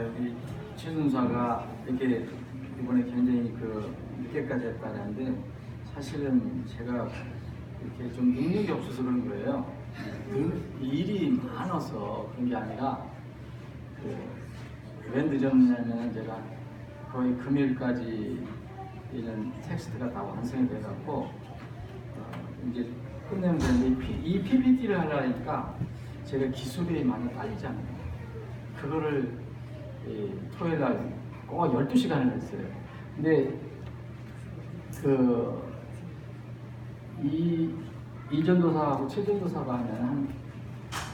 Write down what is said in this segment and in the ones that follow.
우리 최순사가 이렇게 이번에 굉장히 늦게까지 했다는데 사실은 제가 이렇게 좀 능력이 없어서 그런 거예요. 일이 많아서 그런 게 아니라 왜 늦었냐면 제가 거의 금요일까지 이런 텍스트가 다 완성이 돼갖고 이제 끝내면 되는데 이 PPT를 하려니까 제가 기술이 많이 딸리잖아요. 그거를 토요일날 꼭 12시간을 했어요. 근데 이 전도사하고 최전도사가 하면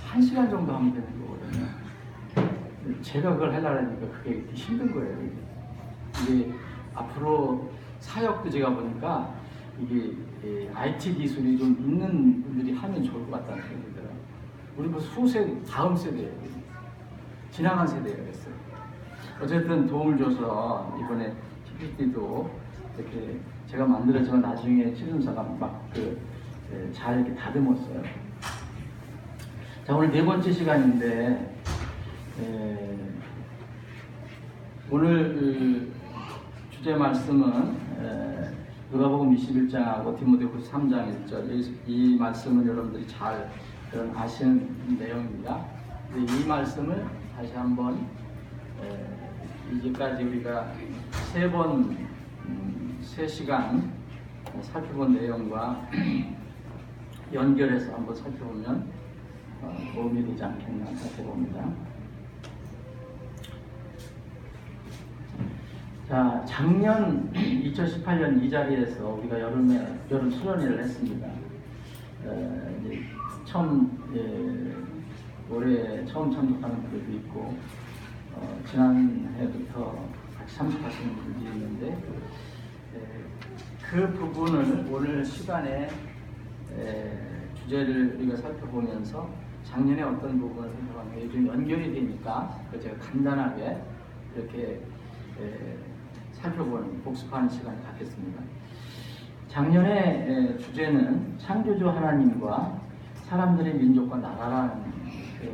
한 시간 정도 하면 되는 거거든요. 제가 그걸 하려니까 그게 힘든 거예요. 이게 앞으로 사역도 제가 보니까 이게 IT 기술이 좀 있는 분들이 하면 좋을 것 같다는 생각이 들어요. 우리 뭐 후세, 다음 세대예요. 지나간 세대예요. 그랬어요. 어쨌든 도움을 줘서 이번에 PPT도 이렇게 제가 만들었지만 나중에 최순사가 막 잘 이렇게 다듬었어요. 자, 오늘 네 번째 시간인데 오늘 주제 말씀은 누가복음 21장하고 디모데후서 3장 1절 이 말씀은 여러분들이 잘 아시는 내용입니다. 이 말씀을 다시 한번 이제까지 우리가 세 시간 살펴본 내용과 연결해서 한번 살펴보면 도움이 되지 않겠나 생각해봅니다. 자, 작년 2018년 이 자리에서 우리가 여름 수련회를 했습니다. 올해 처음 참석하는 분들도 있고 지난해부터 같이 참석하시는 분들이 있는데 그 부분을 오늘 시간에 주제를 우리가 살펴보면서 작년에 어떤 부분을 살펴봤는데 좀 연결이 되니까 제가 간단하게 이렇게 살펴보는 복습하는 시간을 갖겠습니다. 작년에 주제는 창조주 하나님과 사람들의 민족과 나라라는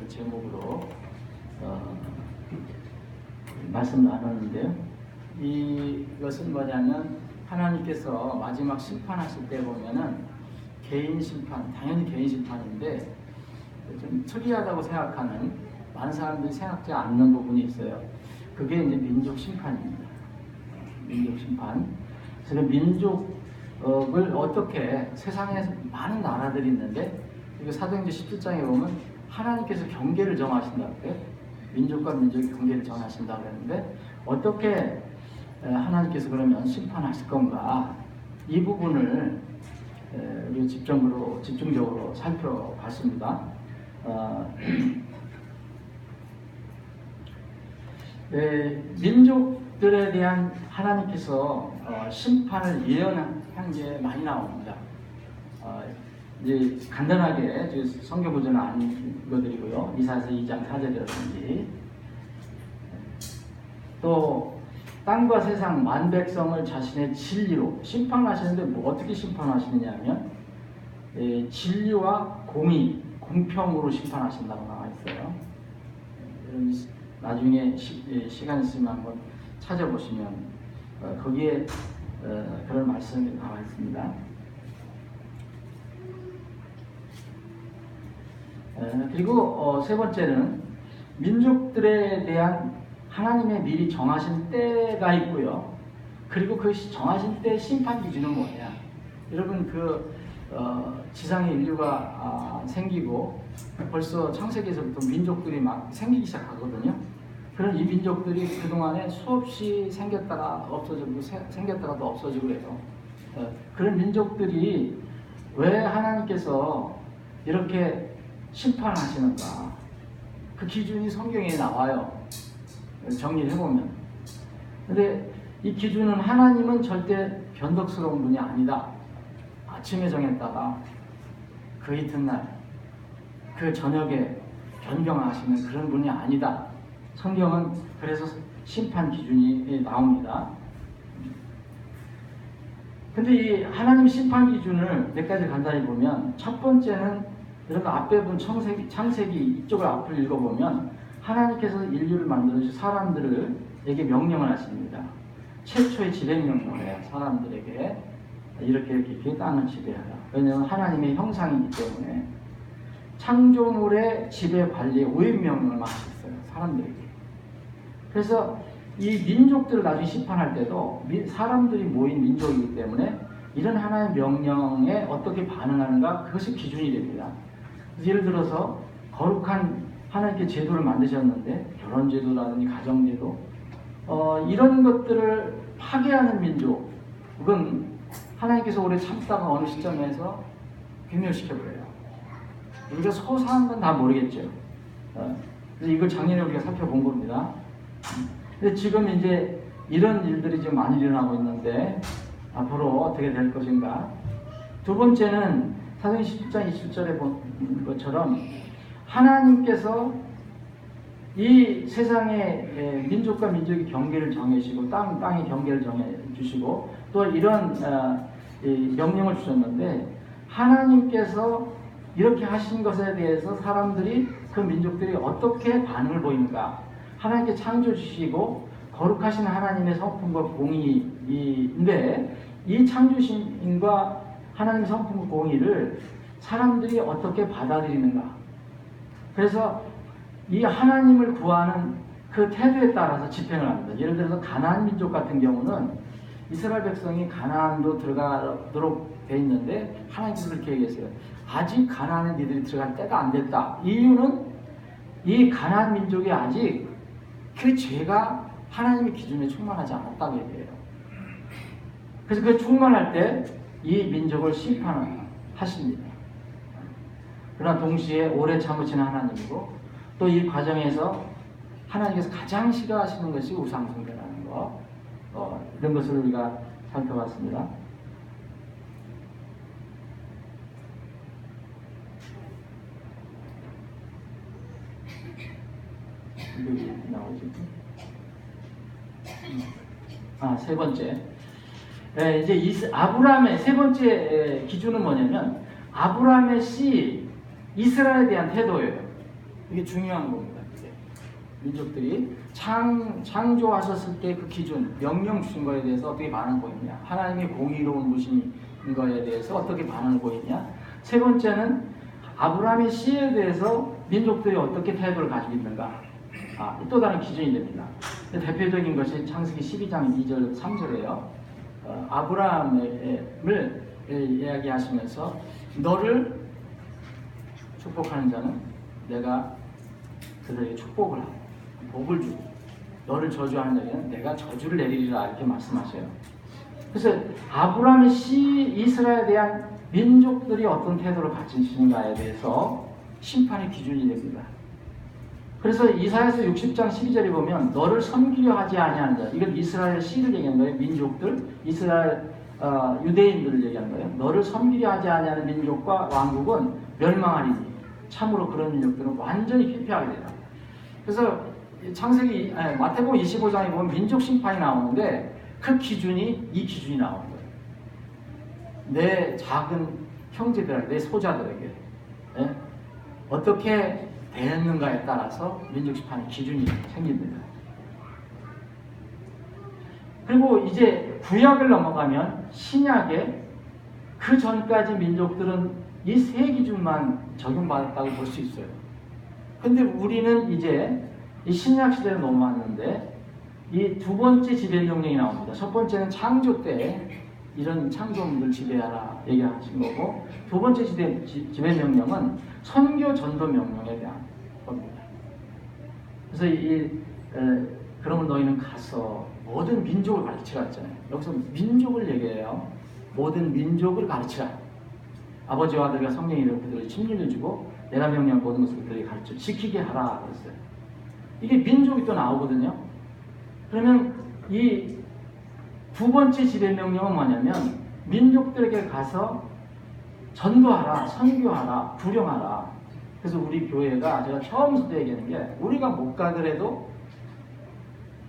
제목으로 말씀 나눴는데요. 이것은 뭐냐면 하나님께서 마지막 심판하실 때 보면은 개인 심판, 당연히 개인 심판인데 좀 특이하다고 생각하는 많은 사람들이 생각지 않는 부분이 있어요. 그게 이제 민족 심판입니다. 민족 심판. 그래서 민족을 어떻게 세상에 많은 나라들이 있는데 이거 사도행전 17장에 보면 하나님께서 경계를 정하신다고 해요. 민족과 민족의 경계를 정하신다고 했는데 어떻게 하나님께서 그러면 심판하실 건가? 이 부분을 우리 집중적으로 살펴봤습니다. 민족들에 대한 하나님께서 심판을 예언한 게 많이 나옵니다. 이제 간단하게 성경 구절은 안 읽어드리고요. 이사야서 2장 4절이라든지 또 땅과 세상 만백성을 자신의 진리로 심판하시는데 어떻게 심판하시느냐 하면 진리와 공의, 공평으로 심판하신다고 나와 있어요. 나중에 시간 있으면 한번 찾아보시면 거기에 그런 말씀이 나와 있습니다. 그리고 세 번째는 민족들에 대한 하나님의 미리 정하신 때가 있고요. 그리고 그 정하신 때 심판 기준은 뭐냐? 여러분 지상에 인류가 생기고 벌써 창세기에서부터 민족들이 막 생기기 시작하거든요. 그런 이 민족들이 그동안에 수없이 생겼다가 없어지고 생겼다가 또 없어지고 해요. 그런 민족들이 왜 하나님께서 이렇게 심판하시는가? 그 기준이 성경에 나와요. 정리를 해보면. 근데 이 기준은 하나님은 절대 변덕스러운 분이 아니다. 아침에 정했다가 그 이튿날 그 저녁에 변경하시는 그런 분이 아니다. 성경은 그래서 심판 기준이 나옵니다. 근데 이 하나님 심판 기준을 몇 가지 간단히 보면 첫 번째는 여러분 앞에 본 창세기 이쪽을 앞을 읽어보면 하나님께서 인류를 만들어주신 사람들에게 명령을 하십니다. 최초의 지배명령을 해요. 사람들에게 이렇게 땅을 지배하라. 왜냐하면 하나님의 형상이기 때문에 창조물의 지배 관리의 오행명령을 하셨어요. 사람들에게. 그래서 이 민족들을 나중에 심판할 때도 사람들이 모인 민족이기 때문에 이런 하나님의 명령에 어떻게 반응하는가, 그것이 기준이 됩니다. 예를 들어서 거룩한 하나님께 제도를 만드셨는데 결혼제도라든지 가정제도 이런 것들을 파괴하는 민족은 하나님께서 오래 참다가 어느 시점에서 괴멸시켜버려요. 우리가 소소한 건 다 모르겠죠. 이걸 작년에 우리가 살펴본 겁니다. 근데 지금 이제 이런 일들이 지금 많이 일어나고 있는데 앞으로 어떻게 될 것인가. 두 번째는 사도행 10장 27절에 본 것처럼 하나님께서 이 세상의 민족과 민족의 경계를 정해주시고 땅의 경계를 정해주시고 또 이런 명령을 주셨는데 하나님께서 이렇게 하신 것에 대해서 사람들이 그 민족들이 어떻게 반응을 보이는가. 하나님께 창조 주시고 거룩하신 하나님의 성품과 공의인데 이 창조신과 하나님의 성품과 공의를 사람들이 어떻게 받아들이는가. 그래서 이 하나님을 구하는 그 태도에 따라서 집행을 합니다. 예를 들어서 가나안 민족 같은 경우는 이스라엘 백성이 가나안도 들어가도록 돼 있는데 하나님께서 그렇게 얘기했어요. 아직 가나안에 니들이 들어갈 때가 안 됐다. 이유는 이 가나안 민족이 아직 그 죄가 하나님의 기준에 충만하지 않았다고 얘기해요. 그래서 그 충만할 때 이 민족을 심판하십니다. 그러나 동시에 오래 참으시는 하나님이고 또 이 과정에서 하나님께서 가장 싫어하시는 것이 우상숭배라는 것, 이런 것을 우리가 살펴봤습니다. 여기 나오지? 세 번째. 이제 아브라함의 세 번째 기준은 뭐냐면 아브라함의 씨 이스라엘에 대한 태도예요. 이게 중요한 겁니다. 이게. 민족들이 창조하셨을 때 그 기준, 명령 주신 거에 대해서 어떻게 반응을 보이냐, 하나님의 공의로운 무신 거에 대해서 어떻게 반응을 보이냐. 세 번째는 아브라함의 씨에 대해서 민족들이 어떻게 태도를 가지고 있는가. 또 다른 기준이 됩니다. 대표적인 것이 창세기 12장 2절 3절이에요. 아브라함을 이야기하시면서 너를 축복하는 자는 내가 그들에게 축복을 하고 복을 주고 너를 저주하는 자에게는 내가 저주를 내리리라 이렇게 말씀하셔요. 그래서 아브라함의 씨 이스라엘에 대한 민족들이 어떤 태도를 가지시는가에 대해서 심판의 기준이 됩니다. 그래서 이사야서 60장 12절에 보면 너를 섬기려 하지 아니하는 자, 이건 이스라엘 씨를 얘기하는 거예요. 민족들, 이스라엘 유대인들을 얘기하는 거예요. 너를 섬기려 하지 아니하는 민족과 왕국은 멸망하리니 참으로 그런 민족들은 완전히 피폐하게 되라. 그래서 창세기 마태복음 25장에 보면 민족 심판이 나오는데 그 기준이 이 기준이 나오는 거예요. 내 작은 형제들에게, 내 소자들에게 어떻게 대했는가에 따라서 민족 심판의 기준이 생깁니다. 그리고 이제 구약을 넘어가면 신약에 그 전까지 민족들은 이 세 기준만 적용받았다고 볼 수 있어요. 근데 우리는 이제 이 신약 시대로 넘어왔는데 이 두 번째 지배 명령이 나옵니다. 첫 번째는 창조 때 이런 창조물을 지배하라 얘기하신 거고, 두 번째 지배 명령은 선교 전도 명령에 대한 겁니다. 그래서 그러면 너희는 가서 모든 민족을 가르치라 했잖아요. 여기서 민족을 얘기해요. 모든 민족을 가르치라. 아버지와 아들과 성령이 되어 그들을 침례를 주고 내가 명령한 모든 것을 그들에게 가르쳐 지키게 하라 그랬어요. 이게 민족이 또 나오거든요. 그러면 이 두 번째 지배 명령은 뭐냐면 민족들에게 가서 전도하라, 선교하라, 구령하라. 그래서 우리 교회가 제가 처음부터 얘기하는 게 우리가 못 가더라도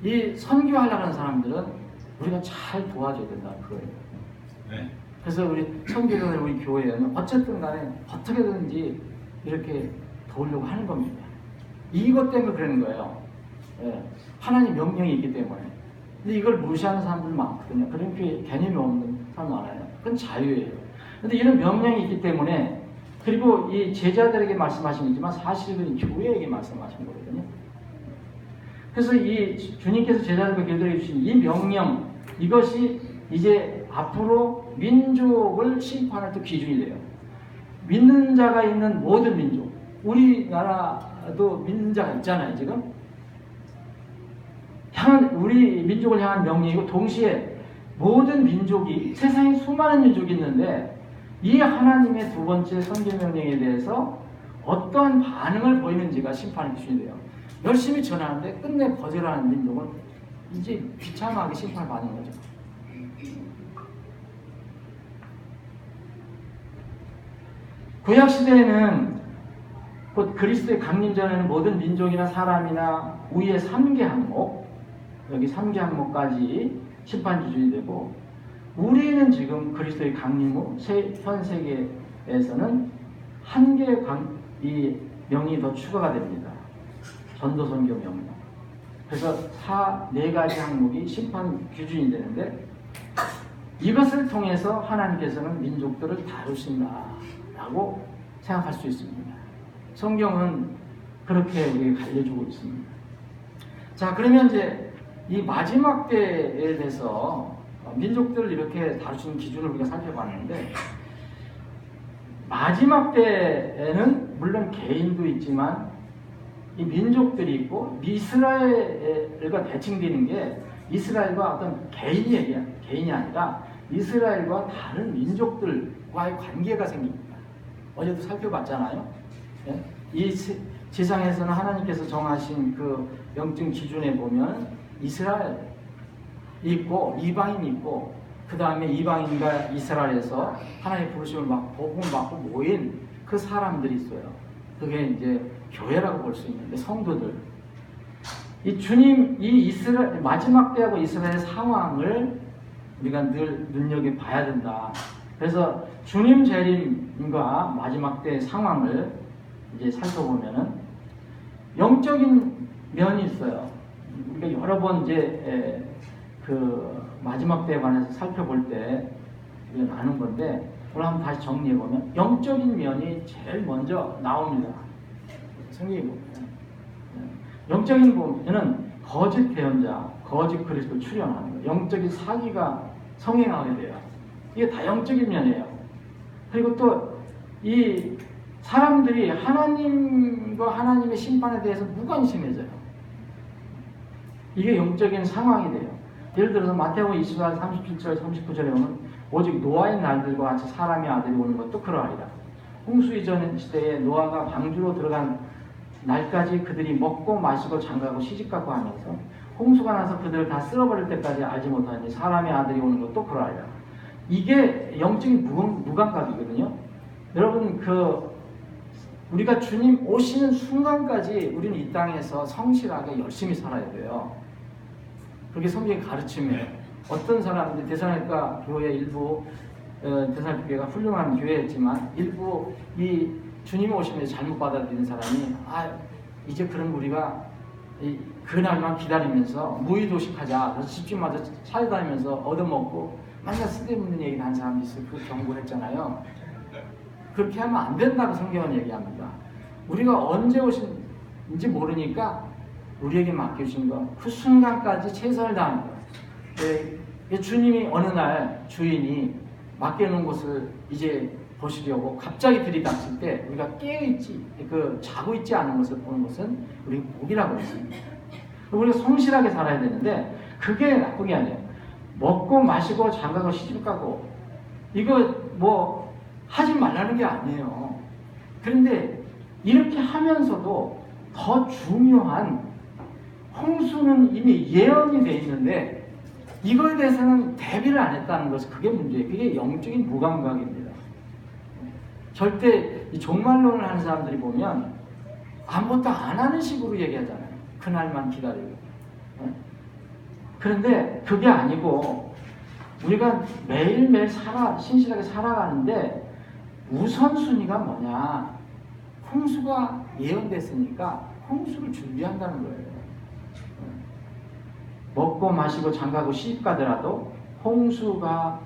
이 선교하려고 하는 사람들은 우리가 잘 도와줘야 된다 그거예요. 네. 그래서 우리 선교사들 우리 교회는 어쨌든 간에 어떻게든지 이렇게 도우려고 하는 겁니다. 이것 때문에 그러는 거예요. 예. 하나님 명령이 있기 때문에. 근데 이걸 무시하는 사람들 많거든요. 그렇게 개념이 없는 사람 많아요. 그건 자유예요. 근데 이런 명령이 있기 때문에, 그리고 이 제자들에게 말씀하신 거지만 사실은 교회에게 말씀하신 거거든요. 그래서 이 주님께서 제자들과 교회들에게 주신 이 명령, 이것이 이제 앞으로 민족을 심판할 때 기준이 돼요. 믿는 자가 있는 모든 민족, 우리나라도 믿는 자가 있잖아요, 지금. 우리 민족을 향한 명령이고, 동시에 모든 민족이, 세상에 수많은 민족이 있는데, 이 하나님의 두 번째 선교 명령에 대해서 어떠한 반응을 보이는지가 심판의 기준이 돼요. 열심히 전하는데 끝내 거절하는 민족은 이제 비참하게 심판을 받는 거죠. 구약시대에는 곧 그리스도의 강림 전에는 모든 민족이나 사람이나 우위의 3개 항목, 여기 3개 항목까지 심판 기준이 되고, 우리는 지금 그리스도의 강림 후 현 세계에서는 한 개의 이 명이 더 추가가 됩니다. 전도 선교 명령. 그래서 4가지 항목이 심판 기준이 되는데, 이것을 통해서 하나님께서는 민족들을 다루신다라고 생각할 수 있습니다. 성경은 그렇게 우리에게 알려주고 있습니다. 자, 그러면 이제 이 마지막 때에 대해서 민족들을 이렇게 다루시는 기준을 우리가 살펴봤는데, 마지막 때에는 물론 개인도 있지만 이 민족들이 있고, 이스라엘과 대칭되는 게 이스라엘과 어떤 개인이 아니라 이스라엘과 다른 민족들과의 관계가 생깁니다. 어제도 살펴봤잖아요. 네? 이 세상에서는 하나님께서 정하신 그 영적 기준에 보면 이스라엘 있고 이방인이 있고, 그 다음에 이방인과 이스라엘에서 하나님의 부르심을 복음을 받고 모인 그 사람들이 있어요. 그게 이제 교회라고 볼 수 있는데, 성도들. 이 주님, 이 이스라엘, 마지막 때하고 이스라엘의 상황을 우리가 늘 눈여겨봐야 된다. 그래서 주님 재림과 마지막 때의 상황을 이제 살펴보면은 영적인 면이 있어요. 우리가 여러 번 이제 그 마지막 때에 관해서 살펴볼 때 우리가 아는 건데, 오늘 한번 다시 정리해보면 영적인 면이 제일 먼저 나옵니다. 성경에 보면 영적인 보면은 거짓 대언자, 거짓 그리스도 출현하는 거예요. 영적인 사기가 성행하게 돼요. 이게 다 영적인 면이에요. 그리고 또 이 사람들이 하나님과 하나님의 심판에 대해서 무관심해져요. 이게 영적인 상황이 돼요. 예를 들어서 마태복음 24장 37절 39절에 보면 오직 노아의 날들과 같이 사람의 아들이 오는 것도 그러하리라. 홍수 이전 시대에 노아가 방주로 들어간 날까지 그들이 먹고 마시고 장가고 시집가고 하면서 홍수가 나서 그들을 다 쓸어버릴 때까지 알지 못하니 사람의 아들이 오는 것도 그러하리라. 이게 영적인 무감각이거든요. 여러분, 우리가 주님 오시는 순간까지 우리는 이 땅에서 성실하게 열심히 살아야 돼요. 그게 성경의 가르침이에요. 어떤 사람들, 대사님과 교회 일부, 대사님 교회가 훌륭한 교회였지만 일부 이 주님 오시면서 잘못 받아들이는 사람이, 이제 그럼 우리가 그날만 기다리면서 무의도식하자. 그래서 집집마다 찾아다니면서 얻어먹고 맨날 쓸데없는 얘기를 하는 사람이 있어요. 그 경고를 했잖아요. 그렇게 하면 안 된다고 성경은 얘기합니다. 우리가 언제 오신지 모르니까 우리에게 맡겨주신 것, 그 순간까지 최선을 다하는 거예요. 주님이 어느 날 주인이 맡겨놓은 곳을 이제 보시려고 갑자기 들이닥칠 때 우리가 깨어있지, 자고 있지 않은 것을 보는 것은 우리 복이라고 했습니다. 우리가 성실하게 살아야 되는데, 그게 나쁜 게 아니에요. 먹고 마시고 장가고 시집가고 이거 뭐 하지 말라는 게 아니에요. 그런데 이렇게 하면서도 더 중요한 홍수는 이미 예언이 돼 있는데 이거에 대해서는 대비를 안 했다는 것은 그게 문제예요. 그게 영적인 무감각입니다. 절대 이 종말론을 하는 사람들이 보면 아무것도 안 하는 식으로 얘기하잖아요. 그날만 기다리고. 그런데 그게 아니고 우리가 매일매일 신실하게 살아가는데 우선순위가 뭐냐? 홍수가 예언됐으니까 홍수를 준비한다는 거예요. 먹고 마시고 장가고 시집 가더라도 홍수가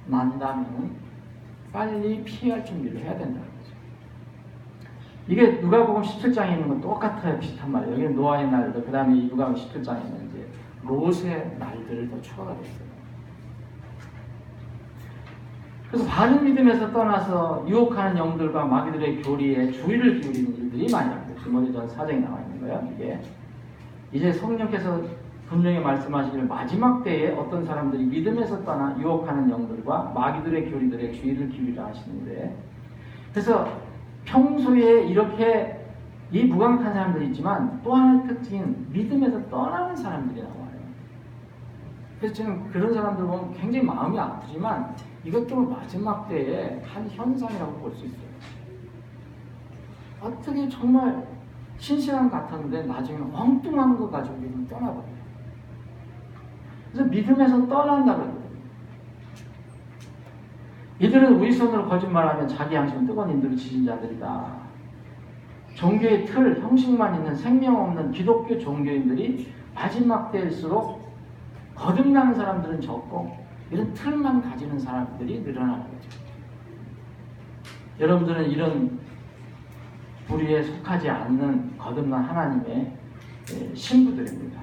난다면 빨리 피할 준비를 해야 된다는 거죠. 이게 누가복음 17장에 있는 건 똑같아요. 비슷한 말이에요. 여기는 노아의 날들, 그 다음에 누가복음 17장에는 이제 롯의 날들을 더 추가가 됐어요. 그래서 바른 믿음에서 떠나서 유혹하는 영들과 마귀들의 교리에 주의를 기울이는 일들이 많이 합니다. 디모데전서 4장에 나와 있는 거예요. 이게 이제 성령께서 분명히 말씀하시기를 마지막 때에 어떤 사람들이 믿음에서 떠나 유혹하는 영들과 마귀들의 교리들에 주의를 기울이라 하시는데, 그래서 평소에 이렇게 이 무감한 사람들이 있지만 또 하나의 특징은 믿음에서 떠나는 사람들이 나와요. 그래서 지금 그런 사람들 보면 굉장히 마음이 아프지만 이것도 마지막 때의 한 현상이라고 볼 수 있어요. 어떻게 정말 신실한 것 같았는데 나중에 엉뚱한 거 가지고 믿음 떠나버려요. 그래서 믿음에서 떠난다고 그러거든요. 이들은 우리 손으로 거짓말하면 자기 양심은 뜨거운 인도를 지진 자들이다. 종교의 틀, 형식만 있는 생명 없는 기독교 종교인들이 마지막 때일수록 거듭나는 사람들은 적고 이런 틀만 가지는 사람들이 늘어나는 거죠. 여러분들은 이런 부류에 속하지 않는 거듭난 하나님의 신부들입니다.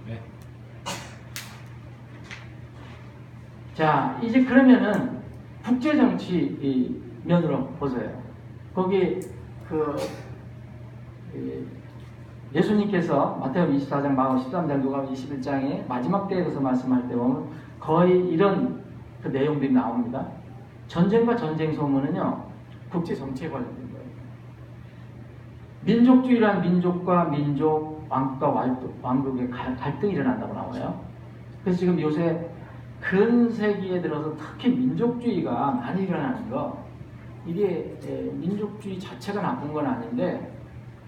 네. 자, 이제 그러면은 국제정치 면으로 보세요. 거기 예수님께서 마태복음 24장, 마가복음 13장, 누가복음 21장에 마지막 때에 대해서 말씀할 때 보면 거의 이런 그 내용들이 나옵니다. 전쟁과 전쟁 소문은요, 국제 정치에 관련된 거예요. 민족주의란 민족과 민족, 왕국과 왕국의 갈등이 일어난다고 나와요. 그래서 지금 요새 근세기에 들어서 특히 민족주의가 많이 일어나는 거, 이게 민족주의 자체가 나쁜 건 아닌데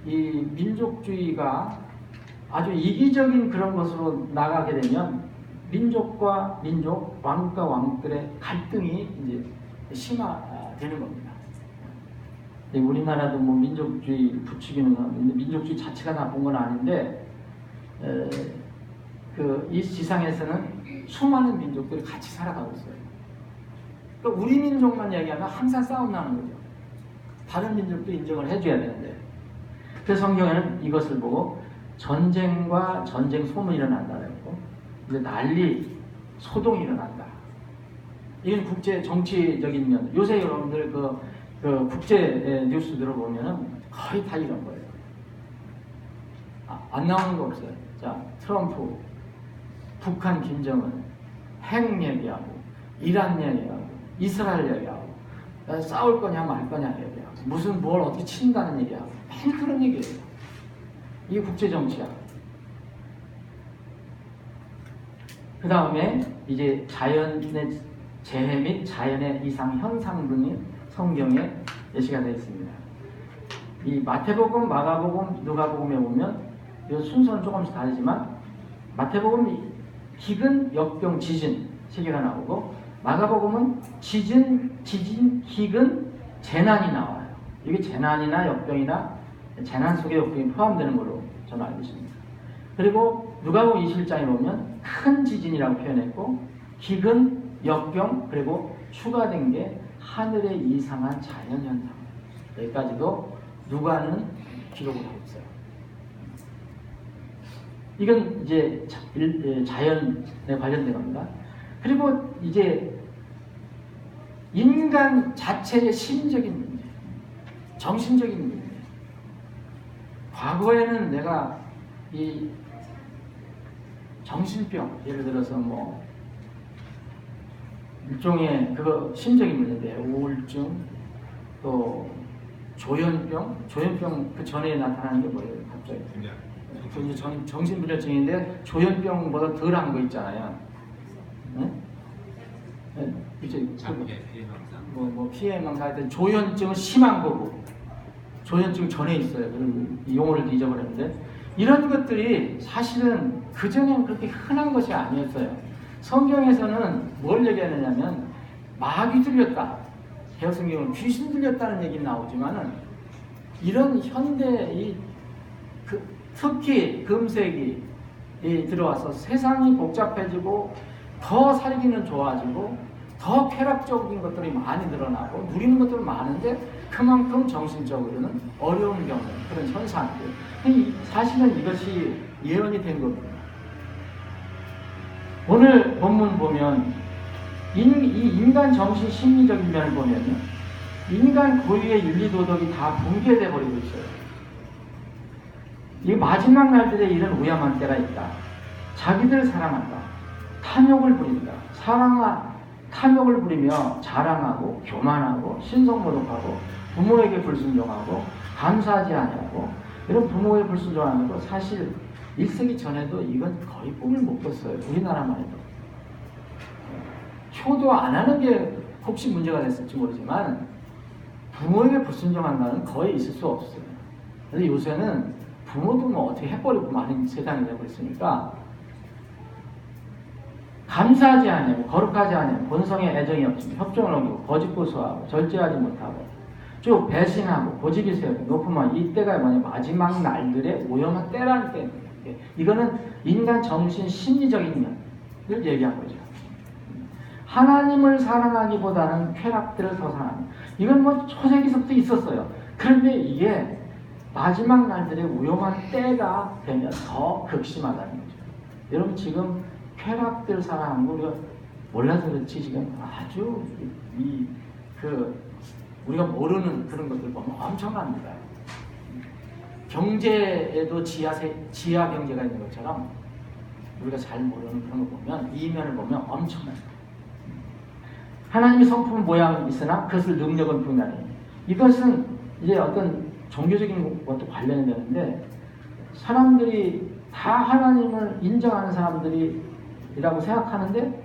이 민족주의가 아주 이기적인 그런 것으로 나가게 되면 민족과 민족, 왕국과 왕국들의 갈등이 이제 심화되는 겁니다. 우리나라도 뭐 민족주의 부추기는 건 민족주의 자체가 나쁜 건 아닌데 이 지상에서는 수많은 민족들이 같이 살아가고 있어요. 그러니까 우리 민족만 얘기하면 항상 싸움 나는 거죠. 다른 민족도 인정을 해줘야 되는데. 그래서 성경에는 이것을 보고 전쟁과 전쟁 소문이 일어난다 그랬고, 이제 난리, 소동이 일어난다. 이건 국제 정치적인 면. 요새 여러분들 그 국제 뉴스 들어보면은 거의 다 이런 거예요. 안 나오는 거 없어요. 자, 트럼프, 북한 김정은, 핵 얘기하고, 이란 얘기하고, 이스라엘 얘기하고, 싸울 거냐 말 거냐 얘기하고, 무슨 뭘 어떻게 친다는 얘기하고, 맨 그런 얘기예요. 이게 국제 정치야. 그 다음에 이제 자연의 재해 및 자연의 이상 현상 등이 성경에 예시가 되어 있습니다. 이 마태복음, 마가복음, 누가복음에 보면 이 순서는 조금씩 다르지만 마태복음이 기근, 역병, 지진 세 개가 나오고 마가복음은 지진, 기근, 재난이 나와요. 이게 재난이나 역병이나 재난 속에 역병이 포함되는 걸로 저는 알고 있습니다. 그리고 누가복음 21장에 보면 큰 지진이라고 표현했고 기근, 역병, 그리고 추가된 게 하늘의 이상한 자연현상. 여기까지도 누가는 기록을 하고 있어요. 이건 이제 자연에 관련된 겁니다. 그리고 이제 인간 자체의 심적인 문제, 정신적인 문제. 과거에는 내가 이 정신병, 예를 들어서 뭐 일종의 그거 심적인 문제인데 우울증, 또 조현병 그 전에 나타나는 게 뭐예요? 갑자기 그 정신분열증인데 조현병보다 덜한 거 있잖아요. 네? 네? 이제 뭐 피해망상 하여튼 조현증은 심한 거고 조현증 전에 있어요. 용어를 잊어버렸는데 이런 것들이 사실은 그전에는 그렇게 흔한 것이 아니었어요. 성경에서는 뭘 얘기하느냐면 마귀 들렸다. 개혁성경은 귀신 들렸다는 얘기는 나오지만은 이런 현대 이 특히 금색이 들어와서 세상이 복잡해지고 더 살기는 좋아지고 더 쾌락적인 것들이 많이 늘어나고 누리는 것들은 많은데 그만큼 정신적으로는 어려운 경우 그런 현상들. 사실은 이것이 예언이 된 겁니다. 오늘 본문 보면 이 인간 정신 심리적인 면을 보면요, 인간 고유의 윤리도덕이 다 붕괴되어 버리고 있어요. 이 마지막 날들에 이런 위험한 때가 있다. 자기들을 사랑한다. 탐욕을 부린다. 탐욕을 부리며 자랑하고 교만하고 신성모독하고 부모에게 불순종하고 감사하지 아니하고 이런 부모에 불순종하는 거 사실 1세기 전에도 이건 거의 꿈을 못 꿨어요. 우리나라만 해도. 효도 안 하는 게 혹시 문제가 됐을지 모르지만 부모에게 불순종한다는 거의 있을 수 없어요. 그런데 요새는 부모도 뭐 어떻게 해버리고 많은 세상이 되고 있으니까 감사하지 아니하고 거룩하지 아니하고 본성에 애정이 없으며 협정을 어기고 거짓 고소하고 절제하지 못하고 쭉 배신하고 고집이 세우고 높으면 이때가 뭐냐 마지막 날들의 오염한 때라는 때입니다. 이거는 인간 정신 심리적인 면을 얘기한 거죠. 하나님을 사랑하기보다는 쾌락들을 더 사랑합니다. 이건 뭐 초세기서부터 있었어요. 그런데 이게 마지막 날들의 위험한 때가 되면 더 극심하다는 거죠. 여러분 지금 쾌락들 사랑하는 거 우리가 몰라서 그렇지 지금 아주 우리가 모르는 그런 것들 보면 엄청납니다. 경제에도 지하 경제가 있는 것처럼 우리가 잘 모르는 그런 거 보면 이 면을 보면 엄청납니다. 하나님의 성품 모양은 있으나 그것을 능력은 분간해. 이것은 이제 어떤 종교적인 것도 관련이 되는데 사람들이 다 하나님을 인정하는 사람들이라고 생각하는데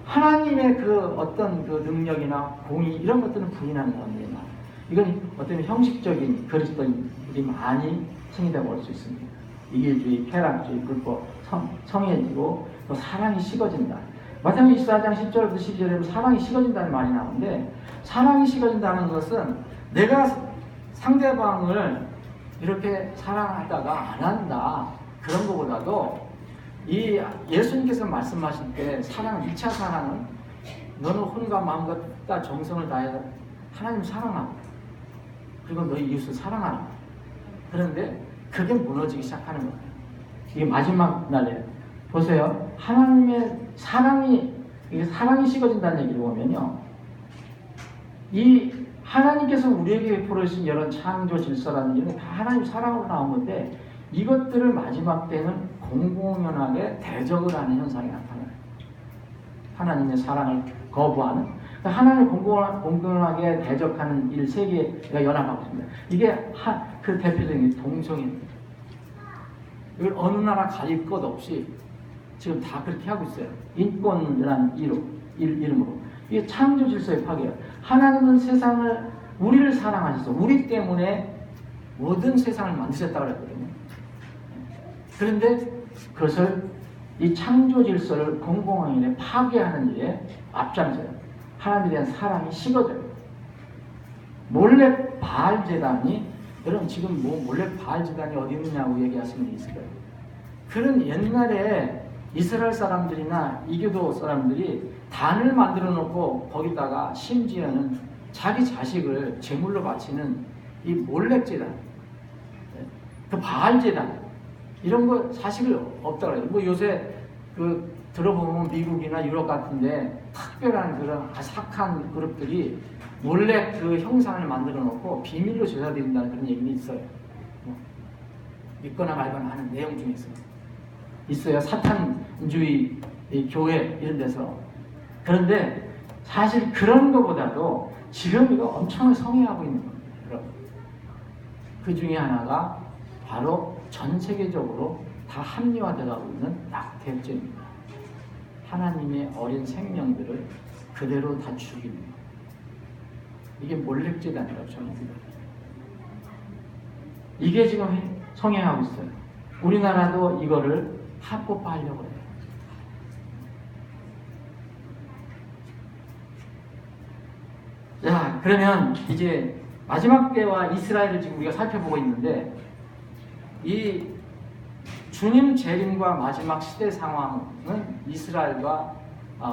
하나님의 그 어떤 그 능력이나 공의 이런 것들은 부인하는 사람들이 많아요. 이건 어떤 형식적인 그리스도인들이 많이 생기다고 볼 수 있습니다. 이기주의, 쾌락주의, 불법, 성해지고 또 사랑이 식어진다. 마태복음 24장 10절부터 12절에 보면 사랑이 식어진다는 말이 나오는데 사랑이 식어진다는 것은 내가 상대방을 이렇게 사랑하다가 안 한다 그런 것보다도 이 예수님께서 말씀하실 때 사랑, 2차 사랑은 너는 혼과 마음과 뜻과 정성을 다해서 하나님 사랑하고 그리고 너희 이웃을 사랑하라. 그런데 그게 무너지기 시작하는 거예요. 이게 마지막 날에 보세요. 하나님의 사랑이 식어진다는 얘기를 보면요. 이 하나님께서 우리에게 베풀어 주신 이런 창조 질서라는 일은 다 하나님 사랑으로 나온 건데 이것들을 마지막 때는 공공연하게 대적을 하는 현상이 나타나요. 하나님의 사랑을 거부하는 하나님을 공공연하게 대적하는 일 세 개가 연합하고 있습니다. 이게 그 대표적인 동성애입니다. 이걸 어느 나라 가릴 것 없이 지금 다 그렇게 하고 있어요. 인권이라는 이름으로. 이게 창조 질서의 파괴예요. 하나님은 세상을 우리를 사랑하셔서 우리 때문에 모든 세상을 만드셨다고 그랬거든요. 그런데 그것을 이 창조 질서를 공공연히 파괴하는 일에 앞장서요. 하나님에 대한 사랑이 식어져요. 몰래 바알 제단이 여러분 지금 뭐 몰래 바알 제단이 어디 있느냐고 얘기하시는 분 있을 거예요. 그런 옛날에 이스라엘 사람들이나 이교도 사람들이 단을 만들어 놓고 거기다가 심지어는 자기 자식을 제물로 바치는 이 몰래제단, 그 바알제단 이런 거 사실 없다고 해요. 뭐 요새 그 들어보면 미국이나 유럽 같은데 특별한 그런 아삭한 그룹들이 몰래 그 형상을 만들어 놓고 비밀로 제사드린다는 그런 얘기는 있어요. 믿거나 말거나 하는 내용 중에서 있어요. 사탄주의 교회 이런 데서. 그런데 사실 그런 것보다도 지금 이거 엄청나게 성행하고 있는 겁니다. 여러분. 그 중에 하나가 바로 전 세계적으로 다 합리화되어가고 있는 낙태죄입니다. 하나님의 어린 생명들을 그대로 다 죽이는 것. 이게 몰래죄단이라고 저는 생각해요. 이게 지금 성행하고 있어요. 우리나라도 이거를 합법화하려고 해요. 자, 그러면 이제 마지막 때와 이스라엘을 지금 우리가 살펴보고 있는데 이 주님 재림과 마지막 시대 상황은 이스라엘과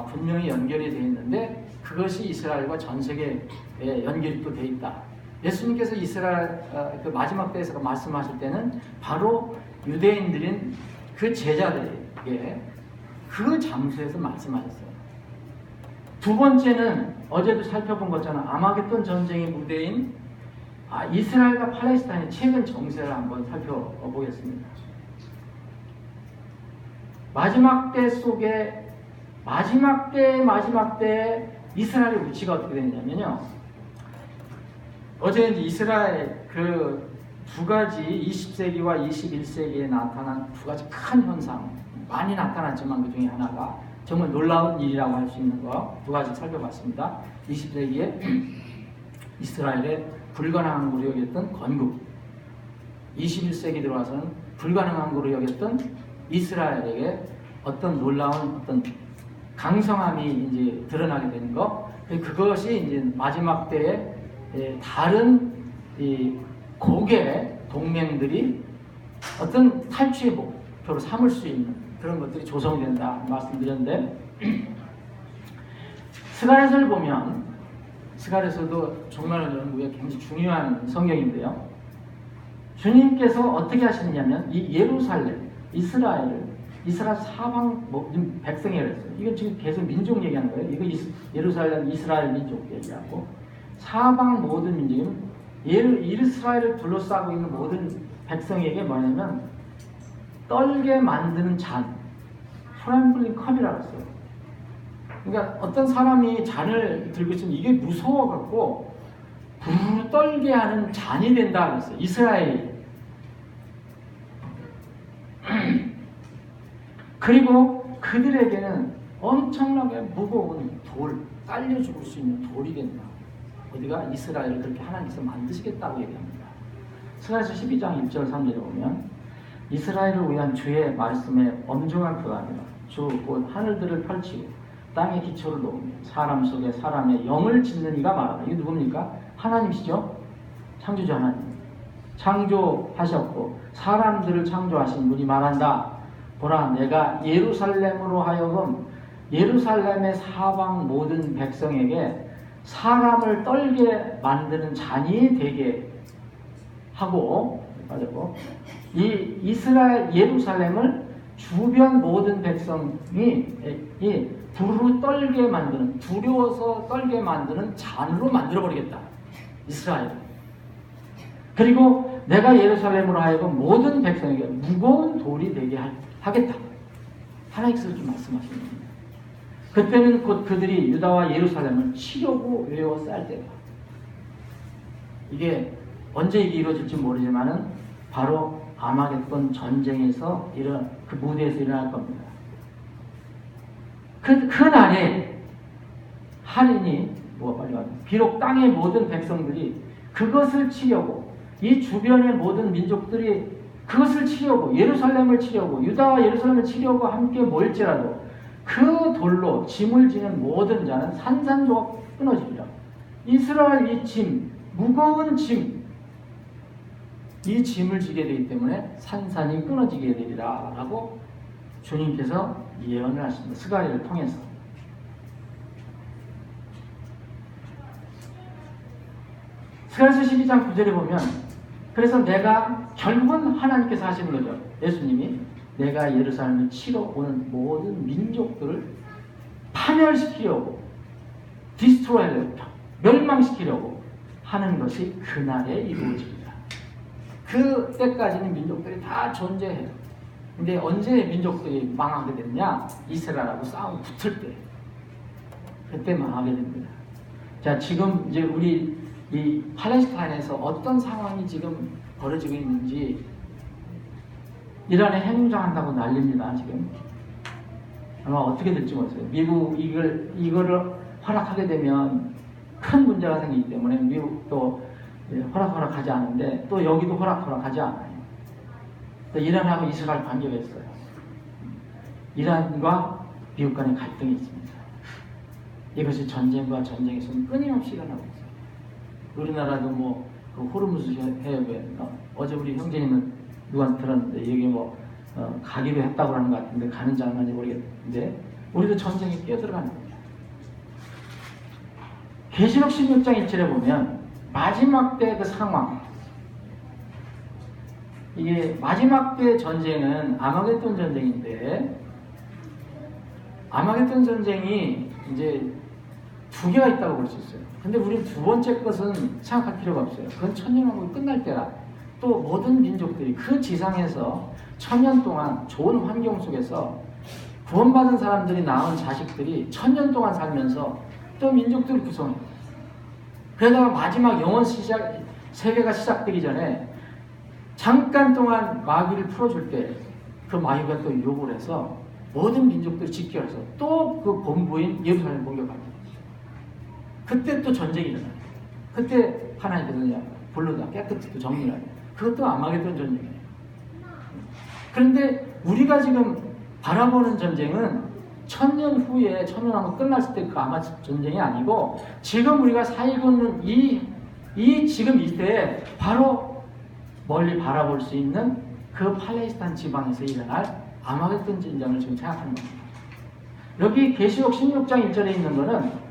분명히 연결이 되어 있는데 그것이 이스라엘과 전 세계에 연결이 또 되어 있다. 예수님께서 이스라엘 그 마지막 때에서 말씀하실 때는 바로 유대인들인 그 제자들에게 그 장소에서 말씀하셨어요. 두 번째는 어제도 살펴본 것처럼 아마겟돈 전쟁의 무대인 이스라엘과 팔레스타인의 최근 정세를 한번 살펴보겠습니다. 마지막 때 속에 마지막 때 이스라엘의 위치가 어떻게 되느냐면요. 어제 이스라엘 그 두 가지 20세기와 21세기에 나타난 두 가지 큰 현상 많이 나타났지만 그 중에 하나가 정말 놀라운 일이라고 할 수 있는 거 두 가지 살펴봤습니다. 20세기에 이스라엘의 불가능한 걸로 여겼던 건국, 21세기 들어와서는 불가능한 걸로 여겼던 이스라엘에게 어떤 놀라운 어떤 강성함이 이제 드러나게 되는 거, 그것이 이제 마지막 때에 다른 이 고개 동맹들이 어떤 탈취의 목표로 삼을 수 있는 그런 것들이 조성된다 말씀드렸는데, 스가랴서를 보면 스가랴서도 종말론 연구에 굉장히 중요한 성경인데요. 주님께서 어떻게 하시느냐면 이 예루살렘, 이스라엘 사방 백성이라고 했어요. 이거 지금 계속 민족 얘기하는 거예요. 이거 예루살렘 이스라엘 민족 얘기하고 사방 모든 민족은 이스라엘을 둘러싸고 있는 모든 백성에게 뭐냐면 떨게 만드는 잔, 트램블링 컵이라고 했어요. 그러니까 어떤 사람이 잔을 들고 있으면 이게 무서워갖고 부르르 떨게 하는 잔이 된다 그랬어요. 이스라엘이. 그리고 그들에게는 엄청나게 무거운 돌, 딸려 죽을 수 있는 돌이 된다. 어디가 이스라엘을 그렇게 하나님께서 만드시겠다고 얘기합니다. 스가랴서 12장 1절 3절에 보면 이스라엘을 위한 주의 말씀에 엄중한 그가니라. 주 곧 하늘들을 펼치고 땅에 기초를 놓으며 사람 속에 사람의 영을 짓는 이가 말하다. 이게 누굽니까? 하나님이시죠? 창조주 하나님. 창조하셨고 사람들을 창조하신 분이 말한다. 보라, 내가 예루살렘으로 하여금 예루살렘의 사방 모든 백성에게 사람을 떨게 만드는 잔이 되게 하고, 이 이스라엘 예루살렘을 주변 모든 백성이 부르르 떨게 만드는, 두려워서 떨게 만드는 잔으로 만들어버리겠다. 이스라엘. 그리고 내가 예루살렘으로 하여금 모든 백성에게 무거운 돌이 되게 하겠다. 하나님께서 좀 말씀하시는 겁니다. 그때는 곧 그들이 유다와 예루살렘을 치려고 외워쌀 때다. 이게 언제 이게 이루어질지 모르지만은 바로 아마겟돈 전쟁에서 그 무대에서 일어날 겁니다. 그 날에 할인이 비록 땅의 모든 백성들이 그것을 치려고, 이 주변의 모든 민족들이 그것을 치려고, 예루살렘을 치려고, 유다와 예루살렘을 치려고 함께 모일지라도 그 돌로 짐을 지는 모든 자는 산산조각 끊어지리라. 이스라엘 이 짐, 무거운 짐, 이 짐을 지게 되기 때문에 산산이 끊어지게 되리라 라고 주님께서 예언을 하십니다. 스가랴를 통해서. 스가랴서 12장 9절에 보면, 그래서 내가 결국은 하나님께서 하시는 거죠. 예수님이 내가 예루살렘을 치러 오는 모든 민족들을 파멸시키려고, 디스트로이하려고, 멸망시키려고 하는 것이 그날에 이루어집니다. 그때까지는 민족들이 다 존재해요. 근데 언제 민족들이 망하게 됐냐? 이스라엘하고 싸움 붙을 때. 그때 망하게 됩니다. 자, 지금 이제 우리 이 팔레스타인에서 어떤 상황이 지금 벌어지고 있는지, 이란에 핵무장 한다고 난립니다, 지금. 아마 어떻게 될지 모르겠어요. 미국 이거를 허락하게 되면 큰 문제가 생기기 때문에 미국도 허락하지 않는데 또 여기도 허락하지 않아요. 또 이란하고 이스라엘 관계가 있어요. 이란과 미국 간의 갈등이 있습니다. 이것이 전쟁과 전쟁에서 끊임없이 일어나고 있어요. 우리나라도 그 호르무즈 해협에 어제 우리 형제님은 누가 들었는데 이게 뭐 가기로 했다고 하는 것 같은데 가는지 안 가는지 모르겠는데 우리도 전쟁에 끼어들어가는 겁니다. 계시록 16장 1절에 보면 마지막 때 그 상황, 이게 마지막 때 전쟁은 아마겟돈 전쟁인데 아마겟돈 전쟁이 이제 두 개가 있다고 볼 수 있어요. 근데 우리는 두 번째 것은 생각할 필요가 없어요. 그건 천년왕국이 끝날 때라 또 모든 민족들이 그 지상에서 천년 동안 좋은 환경 속에서 구원받은 사람들이 낳은 자식들이 천년 동안 살면서 또 민족들을 구성해요. 그러다가 마지막 영원 세계가 시작되기 전에 잠깐 동안 마귀를 풀어줄 때 그 마귀가 또 욕을 해서 모든 민족들을 집결해서 또 그 본부인 예루살렘을 공격합니다. 그때 또 전쟁이 일어나요. 그때 하나님께서 불러다 깨끗이 또 정리를 해요. 그것도 아마겟돈 전쟁이에요. 그런데 우리가 지금 바라보는 전쟁은 천년 후에 천년왕국 끝났을 때 그 아마 전쟁이 아니고 지금 우리가 살고 있는 이 지금 이때에 바로 멀리 바라볼 수 있는 그 팔레스타인 지방에서 일어날 아마겟돈 전쟁을 지금 생각하는 겁니다. 여기 계시록 16장 1절에 있는 거는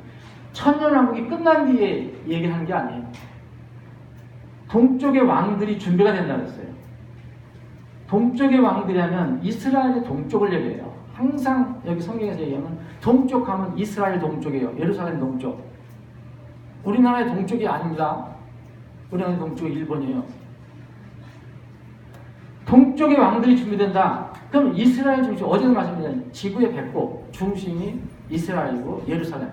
천년왕국이 끝난 뒤에 얘기하는 게 아니에요. 동쪽의 왕들이 준비가 된다고 했어요. 동쪽의 왕들이 하면 이스라엘의 동쪽을 얘기해요. 항상 여기 성경에서 얘기하면 동쪽 하면 이스라엘 동쪽이에요. 예루살렘 동쪽. 우리나라의 동쪽이 아닙니다. 우리나라의 동쪽이 일본이에요. 동쪽의 왕들이 준비된다. 그럼 이스라엘 중심, 어제도 말씀드렸잖아요. 지구의 배꼽 중심이 이스라엘이고 예루살렘.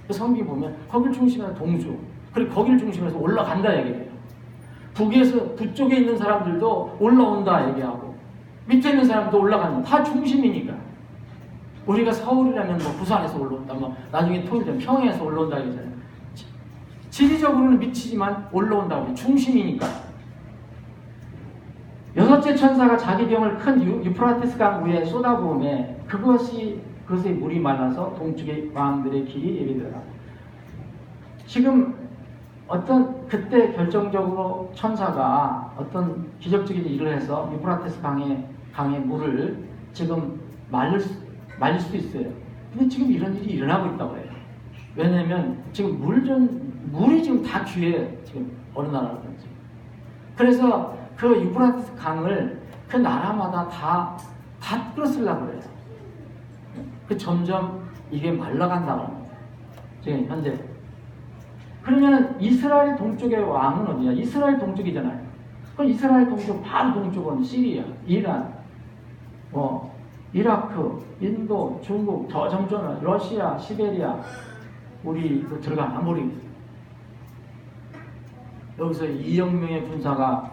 성경에 보면 거길 중심으로 동주, 그리고 거길 중심으로 올라간다 얘기해요. 북에서 북쪽에 있는 사람들도 올라온다 얘기하고 밑에 있는 사람도 올라간다. 다 중심이니까. 우리가 서울이라면 뭐 부산에서 올라온다, 뭐 나중에 토요일 되면 평양에서 올라온다 얘기잖아요. 지리적으로는 미치지만 올라온다고 중심이니까. 여섯째 천사가 자기 병을 큰 유프라테스 강 위에 쏟아부음에 그것에 물이 말라서 동쪽의 왕들의 길이 예비되더라. 지금 어떤 그때 결정적으로 천사가 어떤 기적적인 일을 해서 유프라테스 강의 물을 지금 말릴 수도 있어요. 근데 지금 이런 일이 일어나고 있다고 해요. 왜냐면 지금 물이 지금 다 귀해, 지금 어느 나라든지. 그래서 그 유프라테스 강을 그 나라마다 다 끌어쓰려고 그래요. 그 점점 이게 말라간다고 합니다. 지금 현재. 그러면 이스라엘 동쪽의 왕은 어디야? 이스라엘 동쪽이잖아요. 그럼 이스라엘 동쪽 바로 동쪽은 시리아, 이란, 이라크, 인도, 중국, 저 점점 러시아, 시베리아, 우리 들어가면 안 모르겠어요. 여기서 2억 명의 군사가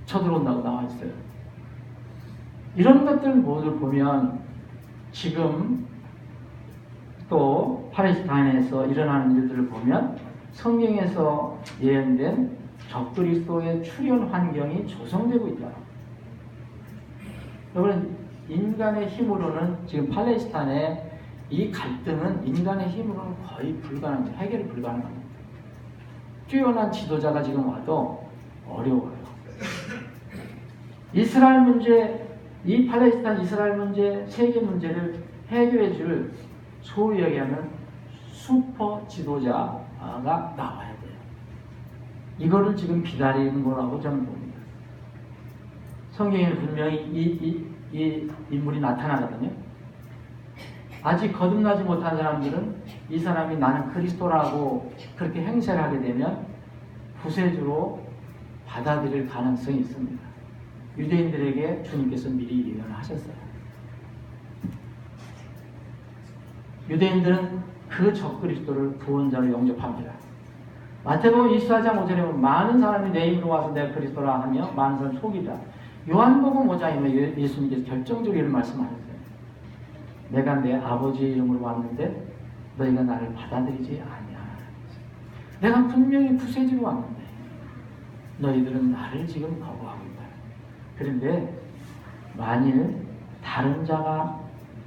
쳐들어온다고 나와 있어요. 이런 것들 모두 보면 지금 또 팔레스타인에서 일어나는 일들을 보면 성경에서 예언된 적그리스도의 출현 환경이 조성되고 있다. 여러분, 인간의 힘으로는 지금 팔레스타인의 이 갈등은 인간의 힘으로는 거의 불가능합니다. 해결이 불가능합니다. 뛰어난 지도자가 지금 와도 어려워요. 이스라엘 문제, 이 팔레스타인 이스라엘 문제, 세계 문제를 해결해 줄 소위 얘기하면 슈퍼 지도자가 나와야 돼요. 이거를 지금 기다리는 거라고 저는 봅니다. 성경에는 분명히 이 인물이 나타나거든요. 아직 거듭나지 못한 사람들은 이 사람이 나는 그리스도라고 그렇게 행세를 하게 되면 구세주로 받아들일 가능성이 있습니다. 유대인들에게 주님께서 미리 예언하셨어요. 유대인들은 그 적그리스도를 구원자로 영접합니다. 마태복음 24장 5절에 보면 많은 사람이 내 이름으로 와서 내가 그리스도라 하며 많은 사람이 속이다. 요한복음 5장에 예수님께서 결정적으로 이런 말씀하셨어요. 내가 내 아버지의 이름으로 왔는데 너희가 나를 받아들이지 아니하라. 내가 분명히 구세주로 왔는데 너희들은 나를 지금 거부하고 있다. 그런데 만일 다른 자가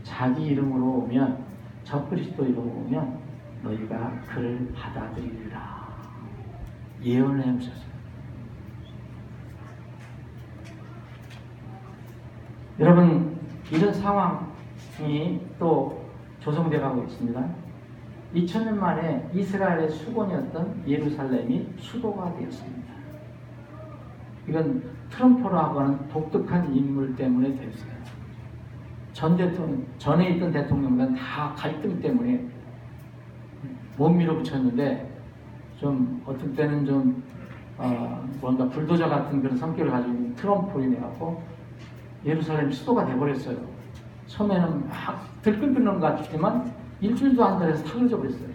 자기 이름으로 오면, 적그리스도 이름으로 오면 너희가 그를 받아들이리라. 예언을 해주셨어요. 여러분, 이런 상황이 또 조성되어 가고 있습니다. 2000년 만에 이스라엘의 수건이었던 예루살렘이 수도가 되었습니다. 이건 트럼프라고 하는 독특한 인물 때문에 됐어요. 전에 있던 대통령들은 다 갈등 때문에 못 밀어붙였는데, 좀 어떤 때는 좀 뭔가 불도저 같은 그런 성격을 가지고 있는 트럼프로 인해 갖고 예루살렘 수도가 돼버렸어요. 처음에는 막 들끓는 것 같지만 일주일도 안 돼서 타그러져 버렸어요.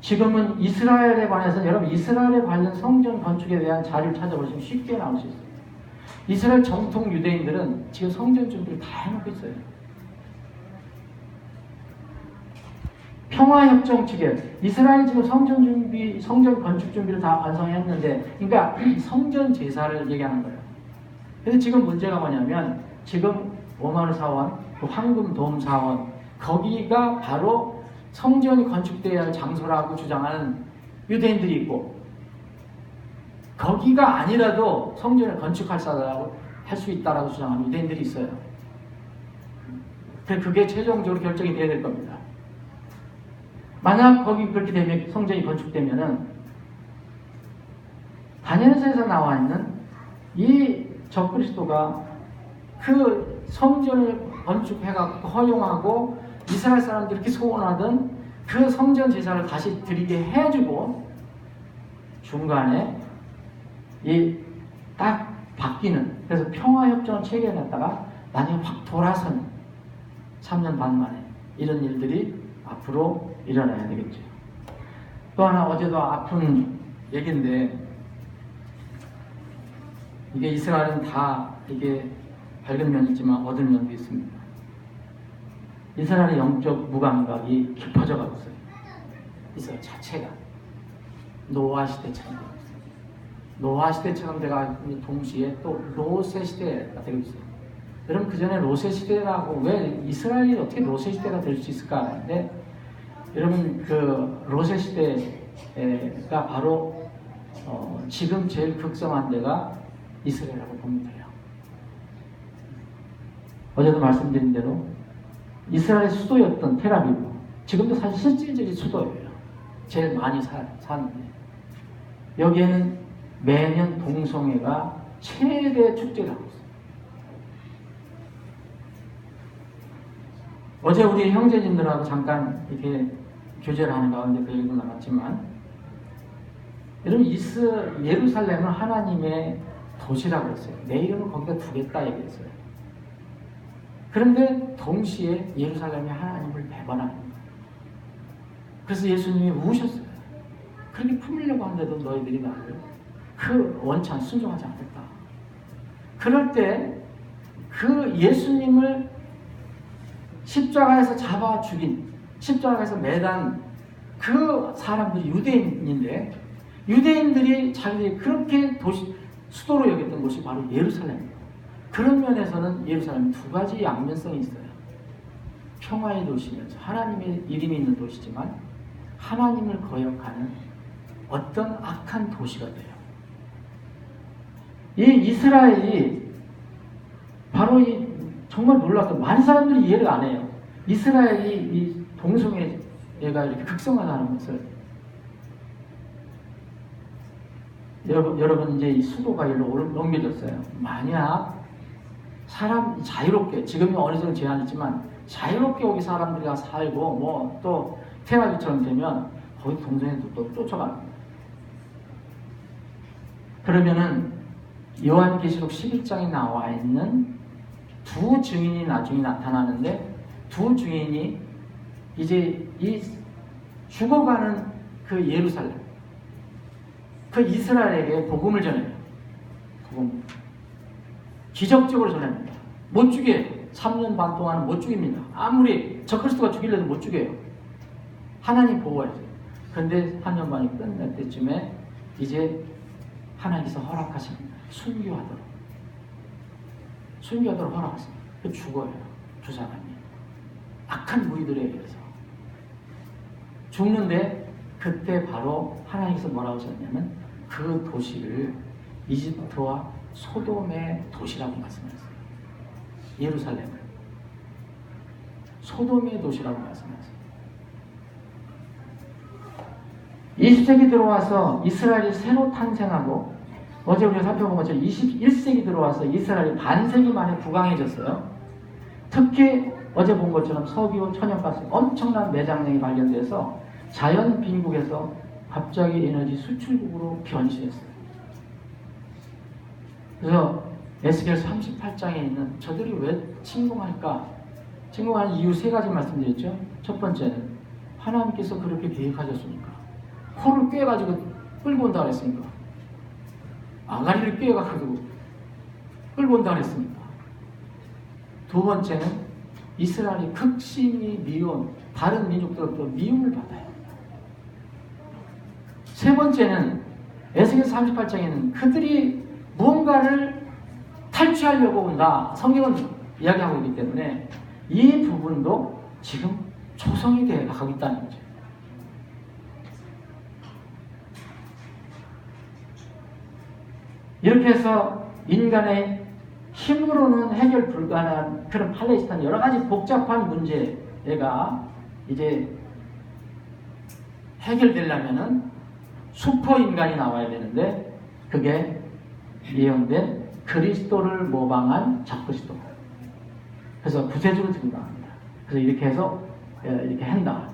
지금은 이스라엘에 관해서, 여러분 이스라엘에 관련 성전 건축에 대한 자료를 찾아보시면 쉽게 나올 수 있어요. 이스라엘 정통 유대인들은 지금 성전 준비를 다 해놓고 있어요. 평화협정 체결, 이스라엘이 지금 성전 건축 준비를 다 완성했는데, 그러니까 성전 제사를 얘기하는 거예요. 근데 지금 문제가 뭐냐면, 지금 오마르 사원, 그 황금 돔 사원, 거기가 바로 성전이 건축되어야 할 장소라고 주장하는 유대인들이 있고, 거기가 아니라도 성전을 건축할 사람이라고 할 수 있다라고 주장하는 유대인들이 있어요. 그게 최종적으로 결정이 돼야 될 겁니다. 만약 거기 그렇게 되면, 성전이 건축되면은 다니엘서에서 나와 있는 이 적그리스도가 그 성전을 건축해갖고 허용하고 이스라엘 사람들이 이렇게 소원하던 그 성전 제사를 다시 드리게 해주고, 중간에 이 딱 바뀌는, 그래서 평화협정을 체결했다가 나중에 확 돌아서는 3년 반 만에 이런 일들이 앞으로 일어나야 되겠죠. 또 하나, 어제도 아픈 얘기인데, 이게 이스라엘은 다 이게 밝은 면이 있지만 어두운 면도 있습니다. 이스라엘의 영적 무감각이 깊어져 가고 있어요. 이스라엘 자체가 노아 시대처럼 되고 있어요. 노아 시대처럼 돼가 동시에 또 로세 시대가 되고 있어요. 여러분, 그 전에 로세 시대라고, 왜 이스라엘이 어떻게 로세 시대가 될 수 있을까 하는데, 여러분, 그 로세 시대가 바로 지금 제일 극성한 데가 이스라엘이라고 보면 돼요. 어제도 말씀드린 대로 이스라엘의 수도였던 텔아비브, 지금도 사실 실질적인 수도예요. 제일 많이 사는데, 여기에는 매년 동성애가 최대 축제를 하고 있어요. 어제 우리 형제님들하고 잠깐 이렇게 교제를 하는 가운데 그 얘기도 나왔지만, 여러분, 예루살렘은 하나님의 도시라고 했어요. 내 이름을 거기다 두겠다 얘기했어요. 그런데 동시에 예루살렘이 하나님을 배반하는 거예요. 그래서 예수님이 우셨어요. 그렇게 품으려고 하는데도 너희들이 나를 그 원천 순종하지 않겠다. 그럴 때 그 예수님을 십자가에서 잡아 죽인, 십자가에서 매단 그 사람들이 유대인인데, 유대인들이 자기들이 그렇게 수도로 여겼던 곳이 바로 예루살렘입니다. 그런 면에서는 예루살렘이 두 가지 양면성이 있어요. 평화의 도시면서 하나님의 이름이 있는 도시지만 하나님을 거역하는 어떤 악한 도시가 돼요. 이 이스라엘이 바로 정말 놀랍게 많은 사람들이 이해를 안 해요. 이스라엘이 이 동성애가 이렇게 극성화하는 것을. 여러분 이제 이 수도가 일로 옮겨졌어요. 만약 사람 자유롭게, 지금은 어느 정도 제한이 있지만 자유롭게 여기 사람들이 살고 뭐 또 테라비처럼 되면 거기 동성애도 또 쫓아갑니다. 그러면은 요한계시록 11장에 나와 있는 두 증인이 나중에 나타나는데, 두 증인이 이제 이 죽어가는 그 예루살렘, 그 이스라엘에게 복음을 전해요. 복음. 기적적으로 전합니다. 못 죽여요. 3년 반 동안은 못 죽입니다. 아무리 적그리스도가 죽이려도 못 죽여요. 하나님 보호해야죠. 그런데 3년 반이 끝날 때쯤에 이제 하나님께서 허락하십니다. 순교하도록 허락하십니다. 그 죽어요. 두 사람이. 악한 무리들에 의해서. 죽는데 그때 바로 하나님께서 뭐라고 하셨냐면, 그 도시를 이집트와 소돔의 도시라고 말씀하셨어요. 예루살렘을 소돔의 도시라고 말씀하셨어요. 20세기 들어와서 이스라엘이 새로 탄생하고, 어제 우리가 살펴본 것처럼 21세기 들어와서 이스라엘이 반세기 만에 부강해졌어요. 특히 어제 본 것처럼 석유, 천연가스 엄청난 매장량이 발견돼서 자연 빈국에서 갑자기 에너지 수출국으로 변신했어요. 그래서 에스겔 38장에 있는 저들이 왜 침공할까? 침공하는 이유 세 가지 말씀드렸죠. 첫 번째는 하나님께서 그렇게 계획하셨으니까. 코를 꿰가지고 끌고 온다 그랬으니까. 아가리를 꿰가지고 끌고 온다 그랬으니까. 두 번째는 이스라엘이 극심히 미운 다른 민족들로부터 미움을 받아요. 세 번째는 에스겔 38장에는 그들이 무언가를 탈취하려고 온다. 성경은 이야기하고 있기 때문에 이 부분도 지금 조성이 되어 가고 있다는 거죠. 이렇게 해서 인간의 힘으로는 해결 불가능한 그런 팔레스타인 여러 가지 복잡한 문제가 이제 해결되려면은 슈퍼 인간이 나와야 되는데, 그게 예언된 그리스도를 모방한 적그리스도. 그래서 구세주로 등장합니다. 그래서 이렇게 해서 이렇게 한다.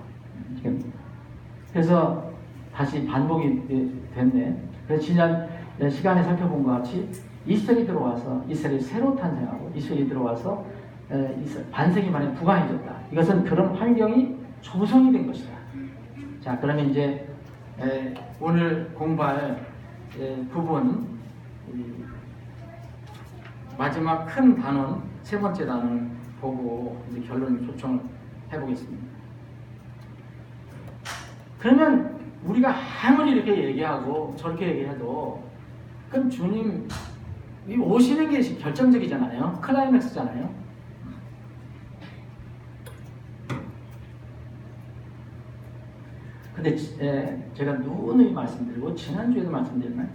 그래서 다시 반복이 됐네. 그래서 지난 시간에 살펴본 것 같이 이스라엘이 들어와서 이스라엘이 새로 탄생하고 이스라엘이 들어와서 반세기 만에 부강해졌다. 이것은 그런 환경이 조성이 된 것이다. 자, 그러면 이제 오늘 공부할 부분 마지막 큰 단원, 세 번째 단원을 보고 이제 결론 초청을 해보겠습니다. 그러면 우리가 아무리 이렇게 얘기하고 저렇게 얘기해도 그럼 주님 오시는 게 결정적이잖아요. 클라이맥스잖아요. 근데 제가 누누이 말씀드리고 지난주에도 말씀드렸나요?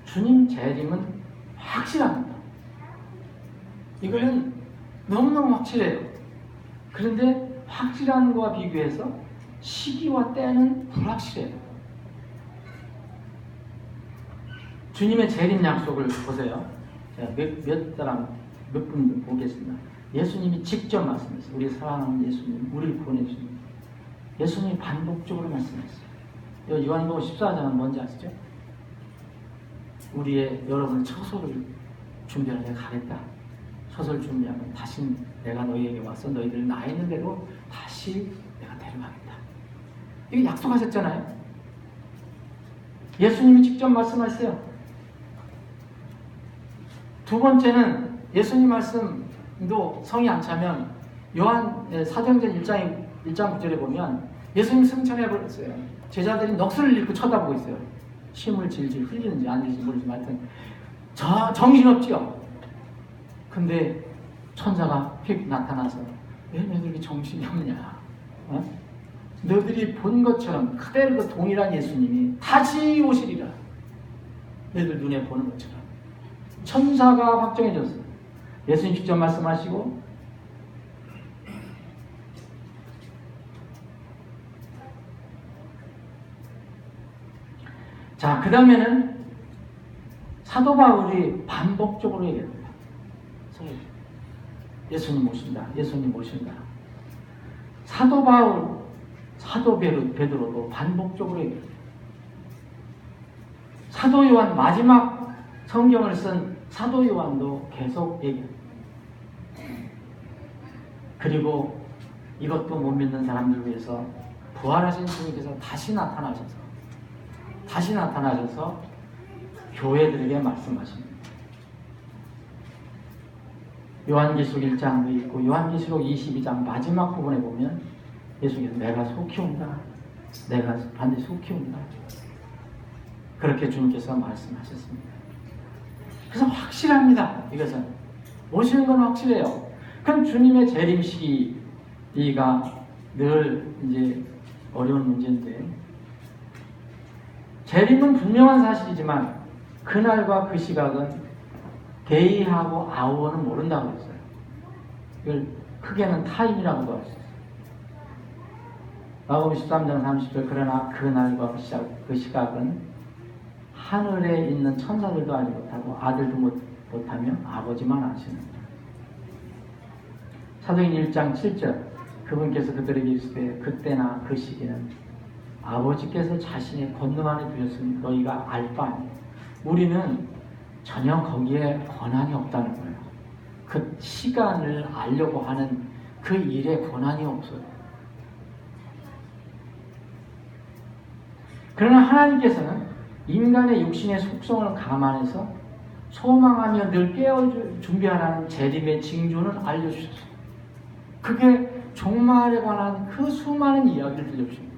주님 재림은 확실합니다. 이거는 너무너무 확실해요. 그런데 확실한 것과 비교해서 시기와 때는 불확실해요. 주님의 재림 약속을 보세요. 제가 몇 분 보겠습니다. 예수님이 직접 말씀했어요. 우리 사랑하는 예수님, 우리를 보내주신 예수님이 반복적으로 말씀했어요. 요한복음 14장은 뭔지 아시죠? 여러분 처소를 준비하러 내가 가겠다. 처소를 준비하면 다시 내가 너희에게 와서 너희들 나 있는 대로 다시 내가 데려가겠다. 이거 약속하셨잖아요. 예수님이 직접 말씀하세요. 두 번째는 예수님 말씀도 성이 안 차면 요한 사도행전 1장 9절에 보면 예수님 승천해 버렸어요. 제자들이 넋을 잃고 쳐다보고 있어요. 침을 질질 흘리는지 아닌지 모르지만 하여튼 정신없지요. 근데 천사가 휙 나타나서 왜 너희들이 정신이 없냐? 너희들이 본 것처럼 그대로 그 동일한 예수님이 다시 오시리라. 너희들 눈에 보는 것처럼. 천사가 확정해줬어요. 예수님 직접 말씀하시고 자, 그 다음에는 사도 바울이 반복적으로 얘기합니다. 예수님 오신다. 예수님 오신다. 사도 바울, 사도 베드로도 반복적으로 얘기합니다. 사도 요한, 마지막 성경을 쓴 사도 요한도 계속 얘기합니다. 그리고 이것도 못 믿는 사람들을 위해서 부활하신 주님께서 다시 나타나셔서 교회들에게 말씀하십니다. 요한계시록 1장도 있고 요한계시록 22장 마지막 부분에 보면 예수님께서 내가 속히 온다. 내가 반드시 속히 온다. 그렇게 주님께서 말씀하셨습니다. 그래서 확실합니다. 이것은 오시는 건 확실해요. 그럼 주님의 재림 시기가 늘 이제 어려운 문제인데, 재림은 분명한 사실이지만 그날과 그 시각은 데이하고 아워는 모른다고 했어요. 이걸 크게는 타임이라고도 할 수 있어요. 마가복음 13장 30절 그러나 그날과 그 시각은 하늘에 있는 천사들도 알지 못하고 아들도 못하며 아버지만 아시는. 사도행 1장 7절 그분께서 그들에게 이르시되 그때나 그 시기는 아버지께서 자신의 권능 안에 두셨으니 너희가 알 바 아니에요. 우리는 전혀 거기에 권한이 없다는 거예요. 그 시간을 알려고 하는 그 일에 권한이 없어요. 그러나 하나님께서는 인간의 육신의 속성을 감안해서 소망하며 늘 깨어 준비하라는 재림의 징조는 알려주셨어요. 그게 종말에 관한 그 수많은 이야기를 들려주십니다.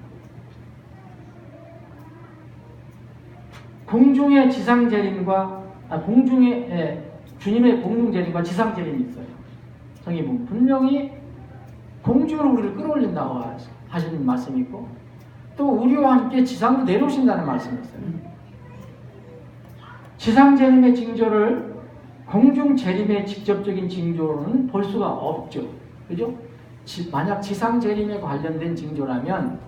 공중의 지상 재림과 공중의 주님의 공중 재림과 지상 재림이 있어요. 성경에 보면 분명히 공중으로 우리를 끌어올린다고 하시는 말씀이 있고 또 우리와 함께 지상으로 내려오신다는 말씀이 있어요. 지상 재림의 징조를 공중 재림의 직접적인 징조로는 볼 수가 없죠. 그죠? 만약 지상 재림에 관련된 징조라면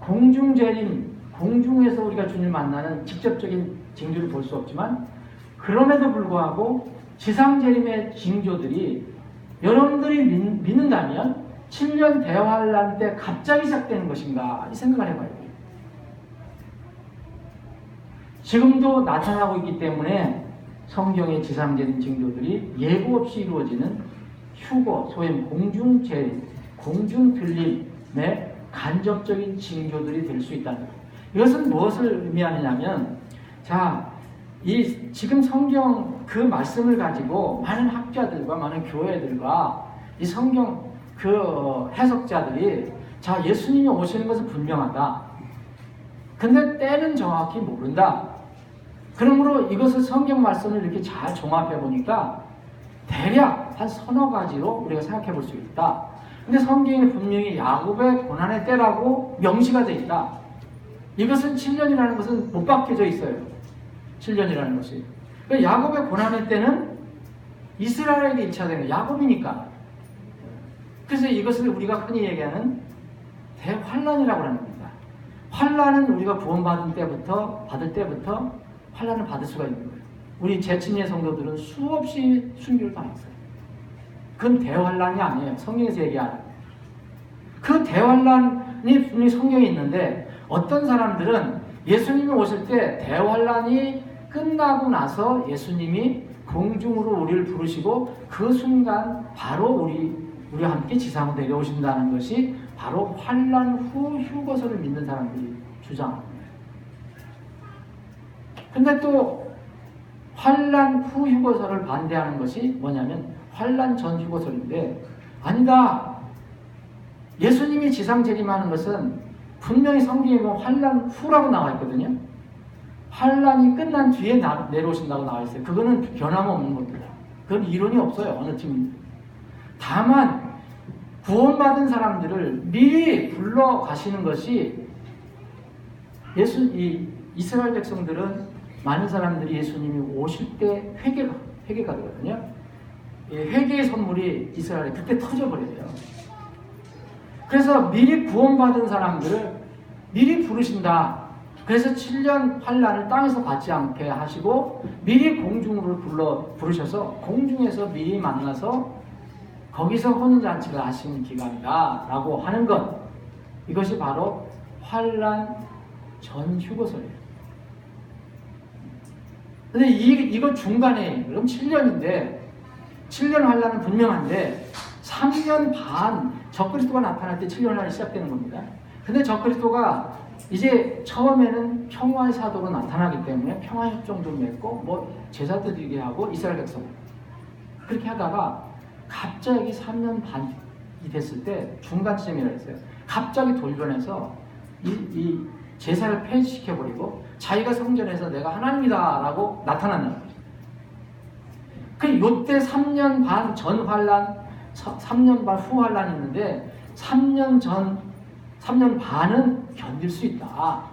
공중 재림, 공중에서 우리가 주님 만나는 직접적인 징조를 볼 수 없지만 그럼에도 불구하고 지상 재림의 징조들이 여러분들이 믿는다면 7년 대환란 때 갑자기 시작되는 것인가 이 생각을 해봐야 돼요. 지금도 나타나고 있기 때문에 성경의 지상 재림 징조들이 예고 없이 이루어지는 휴거, 소위 공중 재림, 공중 들림의 간접적인 징조들이 될 수 있다는 거예요. 이것은 무엇을 의미하느냐면, 지금 성경 그 말씀을 가지고 많은 학자들과 많은 교회들과 이 성경 그 해석자들이 예수님이 오시는 것은 분명하다. 근데 때는 정확히 모른다. 그러므로 이것을 성경 말씀을 이렇게 잘 종합해 보니까 대략 한 서너 가지로 우리가 생각해 볼 수 있다. 근데 성경에 분명히 야곱의 고난의 때라고 명시가 되어 있다. 이것은 7년이라는 것은 못 박혀져 있어요. 7년이라는 것이. 야곱의 고난의 때는 이스라엘에게 1차 되는 야곱이니까. 그래서 이것을 우리가 흔히 얘기하는 대환란이라고 하는 겁니다. 환란은 우리가 구원받을 때부터 환란을 받을 수가 있는 거예요. 우리 제친의 성도들은 수없이 순교를 당했어요. 그건 대환란이 아니에요. 성경에서 얘기하는. 그 대환란이 분명히 성경에 있는데 어떤 사람들은 예수님이 오실 때 대환란이 끝나고 나서 예수님이 공중으로 우리를 부르시고 그 순간 바로 우리와 함께 지상으로 내려오신다는 것이 바로 환란 후 휴거설을 믿는 사람들이 주장합니다. 근데 또 환란 후 휴거설을 반대하는 것이 뭐냐면 환란 전 휴거설인데 아니다. 예수님이 지상 재림하는 것은 분명히 성경에 보면 환란 후라고 나와 있거든요. 환란이 끝난 뒤에 내려오신다고 나와 있어요. 그거는 변함없는 겁니다. 그건 이론이 없어요. 어느 팀. 다만 구원받은 사람들을 미리 불러 가시는 것이 이스라엘 백성들은 많은 사람들이 예수님이 오실 때 회개가 되거든요. 회개의 선물이 이스라엘에 그때 터져버려요. 그래서 미리 구원받은 사람들을 미리 부르신다. 그래서 7년 환란을 땅에서 받지 않게 하시고 미리 공중으로 부르셔서 공중에서 미리 만나서 거기서 혼인잔치를 하시는 기간이다 라고 하는 것, 이것이 바로 환란 전 휴거설이에요. 근데 이거 중간에 그럼 7년인데 7년 환란은 분명한데 3년 반 적그리스도가 나타날 때 7년 환란이 시작되는 겁니다. 근데 적그리스도가 이제 처음에는 평화의 사도로 나타나기 때문에 평화협정도 맺고 제사 드리게 하고 이스라엘 백성 그렇게 하다가 갑자기 3년 반이 됐을 때 중간 지점이라 했어요. 갑자기 돌변해서 이 제사를 폐지시켜버리고 자기가 성전에서 내가 하나님이다 라고 나타난다는 거죠. 그 요때 3년 반 전 환란 3년 반 후 환란이 있는데 3년 반은 견딜 수 있다.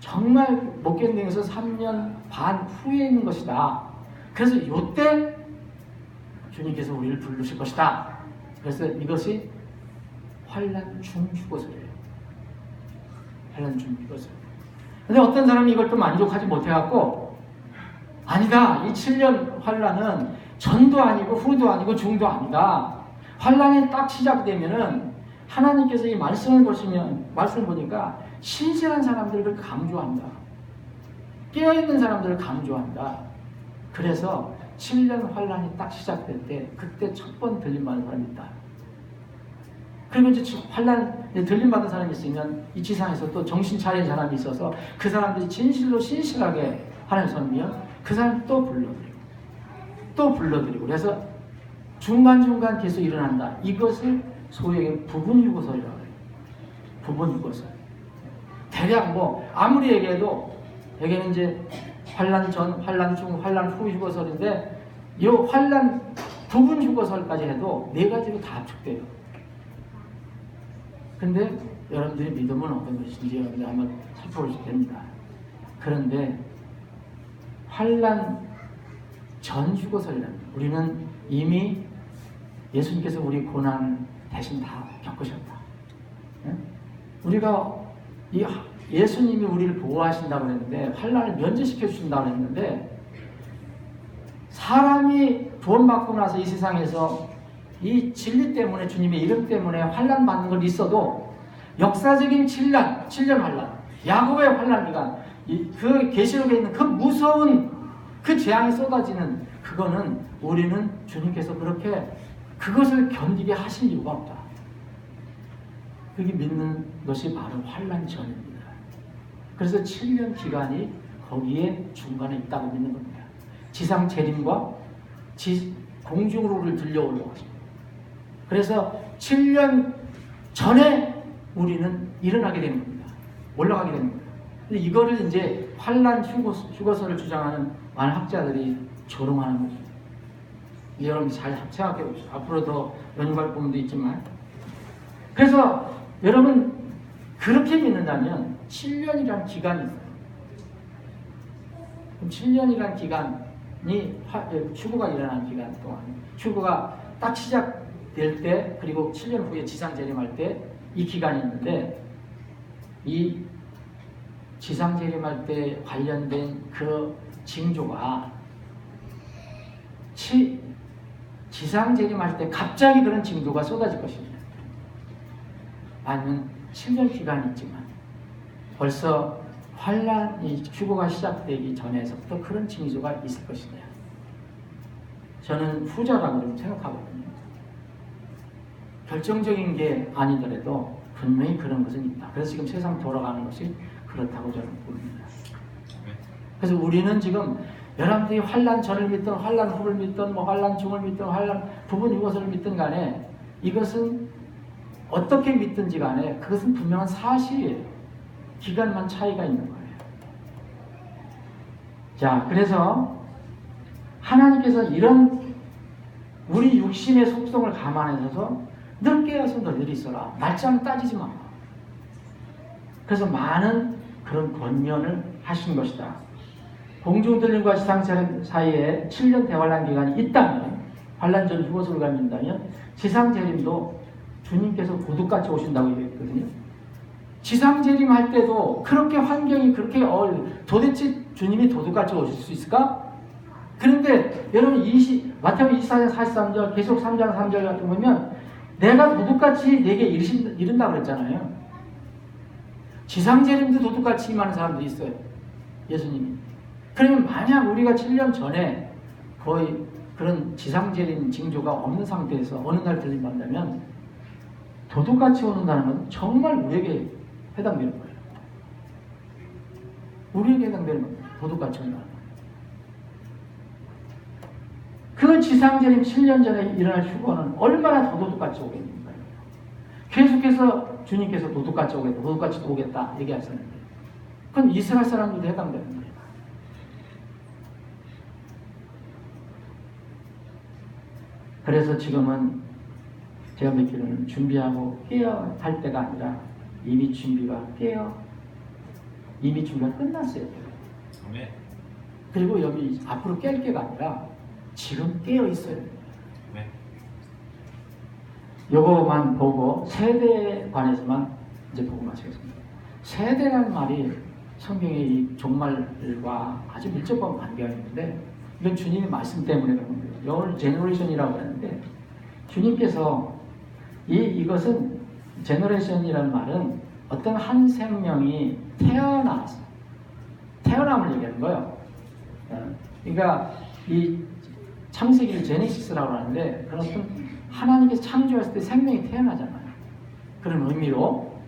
정말 못 견디면서 3년 반 후에 있는 것이다. 그래서 이때 주님께서 우리를 부르실 것이다. 그래서 이것이 환난 중휴거설이에요. 환난 중휴거설. 근데 어떤 사람이 이걸 또 만족하지 못해갖고 아니다. 이 7년 환난은 전도 아니고 후도 아니고 중도 아니다. 환난이 딱 시작되면은 하나님께서 이 말씀을 보니까 신실한 사람들을 강조한다. 깨어있는 사람들을 강조한다. 그래서 7년 환난이 딱 시작될 때 그때 첫 번 들림받은 사람이 있다. 그리고 이제 환난 들림받은 사람이 있으면 이 지상에서 또 정신 차린 사람이 있어서 그 사람들이 진실로 신실하게 하나님 섬기면 그 사람 또 불러드리고 그래서 중간중간 계속 일어난다. 이것을 소위 부분휴거설이라고 해요. 부분휴거설. 대략 아무리 얘기해도 여기는 이제 환난 전, 환난 중, 환난 후 휴거설인데 이 환난 부분 휴거설까지 해도 4가지로 다 합축돼요. 근데 여러분들의 믿음은 어떤 것인지 여러분들 한번 살펴보셔도 됩니다. 그런데 환난 전 휴거설이랍니다. 우리는 이미 예수님께서 우리 고난 대신 다 겪으셨다. 우리가 예수님이 우리를 보호하신다고 했는데 환난을 면제시켜 주신다고 했는데 사람이 구원받고 나서 이 세상에서 이 진리 때문에 주님의 이름 때문에 환난 받는 건 있어도 역사적인 7년 환난, 야곱의 환난 기간, 그 계시록에 있는 그 무서운 그 재앙이 쏟아지는 그거는 우리는 주님께서 그렇게 그것을 견디게 하신 이유가 없다. 그게 믿는 것이 바로 환난 전입니다. 그래서 7년 기간이 거기에 중간에 있다고 믿는 겁니다. 지상 재림과 공중으로 우리를 들려 올라가십니다. 그래서 7년 전에 우리는 일어나게 되는 겁니다. 올라가게 되는 겁니다. 근데 이거를 이제 환난 휴거설을 주장하는 많은 학자들이 조롱하는 거죠. 여러분 잘 생각해 보십시오. 앞으로 더 연구할 부분도 있지만 그래서 여러분 그렇게 믿는다면 7년이라는 기간이 있어요. 그럼 7년이라는 기간이 휴거가 일어나는 기간 동안 휴거가 딱 시작될 때 그리고 7년 후에 지상재림할 때 이 기간이 있는데 이 지상재림할 때 관련된 그 징조가 지상재림할 때 갑자기 그런 징조가 쏟아질 것입니다. 아니면 7년 기간이 있지만 벌써 환란이 휴거가 시작되기 전에서부터 그런 징조가 있을 것이다. 저는 후자라고 좀 생각하거든요. 결정적인 게 아니더라도 분명히 그런 것은 있다. 그래서 지금 세상 돌아가는 것이 그렇다고 저는 봅니다. 그래서 우리는 지금 여러분들이 환란 전을 믿든 환란 후를 믿든 환란 중을 믿든 환란 부분 휴거설을 믿든 간에 이것은 어떻게 믿든지 간에 그것은 분명한 사실이에요. 기간만 차이가 있는 거예요. 자, 그래서 하나님께서 이런 우리 육신의 속성을 감안해서 늘 깨어서 너희들이 있어라. 말짱 따지지 마. 그래서 많은 그런 권면을 하신 것이다. 공중들림과 지상재림 사이에 7년 대환란 기간이 있다면 환란 전 휴거설을 믿는다면 지상재림도 주님께서 도둑같이 오신다고 얘기했거든요. 지상재림할 때도 그렇게 환경이 그렇게 도대체 주님이 도둑같이 오실 수 있을까? 그런데 여러분 마태복음 24장 43절 계속 3장 3절 같은 거 보면 내가 도둑같이 내게 이른다고 그랬잖아요. 지상재림도 도둑같이 임하는 사람들이 있어요. 예수님이. 그러면 만약 우리가 7년 전에 거의 그런 지상재림 징조가 없는 상태에서 어느 날 들림받는다면 도둑같이 오는다는 건 정말 우리에게 해당되는 거예요. 우리에게 해당되는 겁니다. 도둑같이 온다는 건. 그 지상재림 7년 전에 일어날 휴거는 얼마나 더 도둑같이 오겠는가요? 계속해서 주님께서 도둑같이 오겠다, 도둑같이 오겠다 얘기하셨는데 그건 이스라엘 사람들도 해당되는 거예요. 그래서 지금은 제가 믿기로는 준비하고 깨어 할 때가 아니라 이미 준비가 끝났어요. 그리고 여기 앞으로 깰 게가 아니라 지금 깨어 있어야 돼요. 네. 요거만 보고 세대에 관해서만 이제 보고 마치겠습니다. 세대라는 말이 성경의 이 종말과 아주 밀접한 관계가 있는데 이건 주님의 말씀 때문에 그런 겁니다. Your generation이라고 하는데 주님께서 이것은 generation이라는 말은 어떤 한 생명이 태어남을 얘기하는 거예요. 그러니까 이 창세기를 제네시스라고 하는데 그런 어떤 하나님께서 창조했을 때 생명이 태어나잖아요. 그런 의미로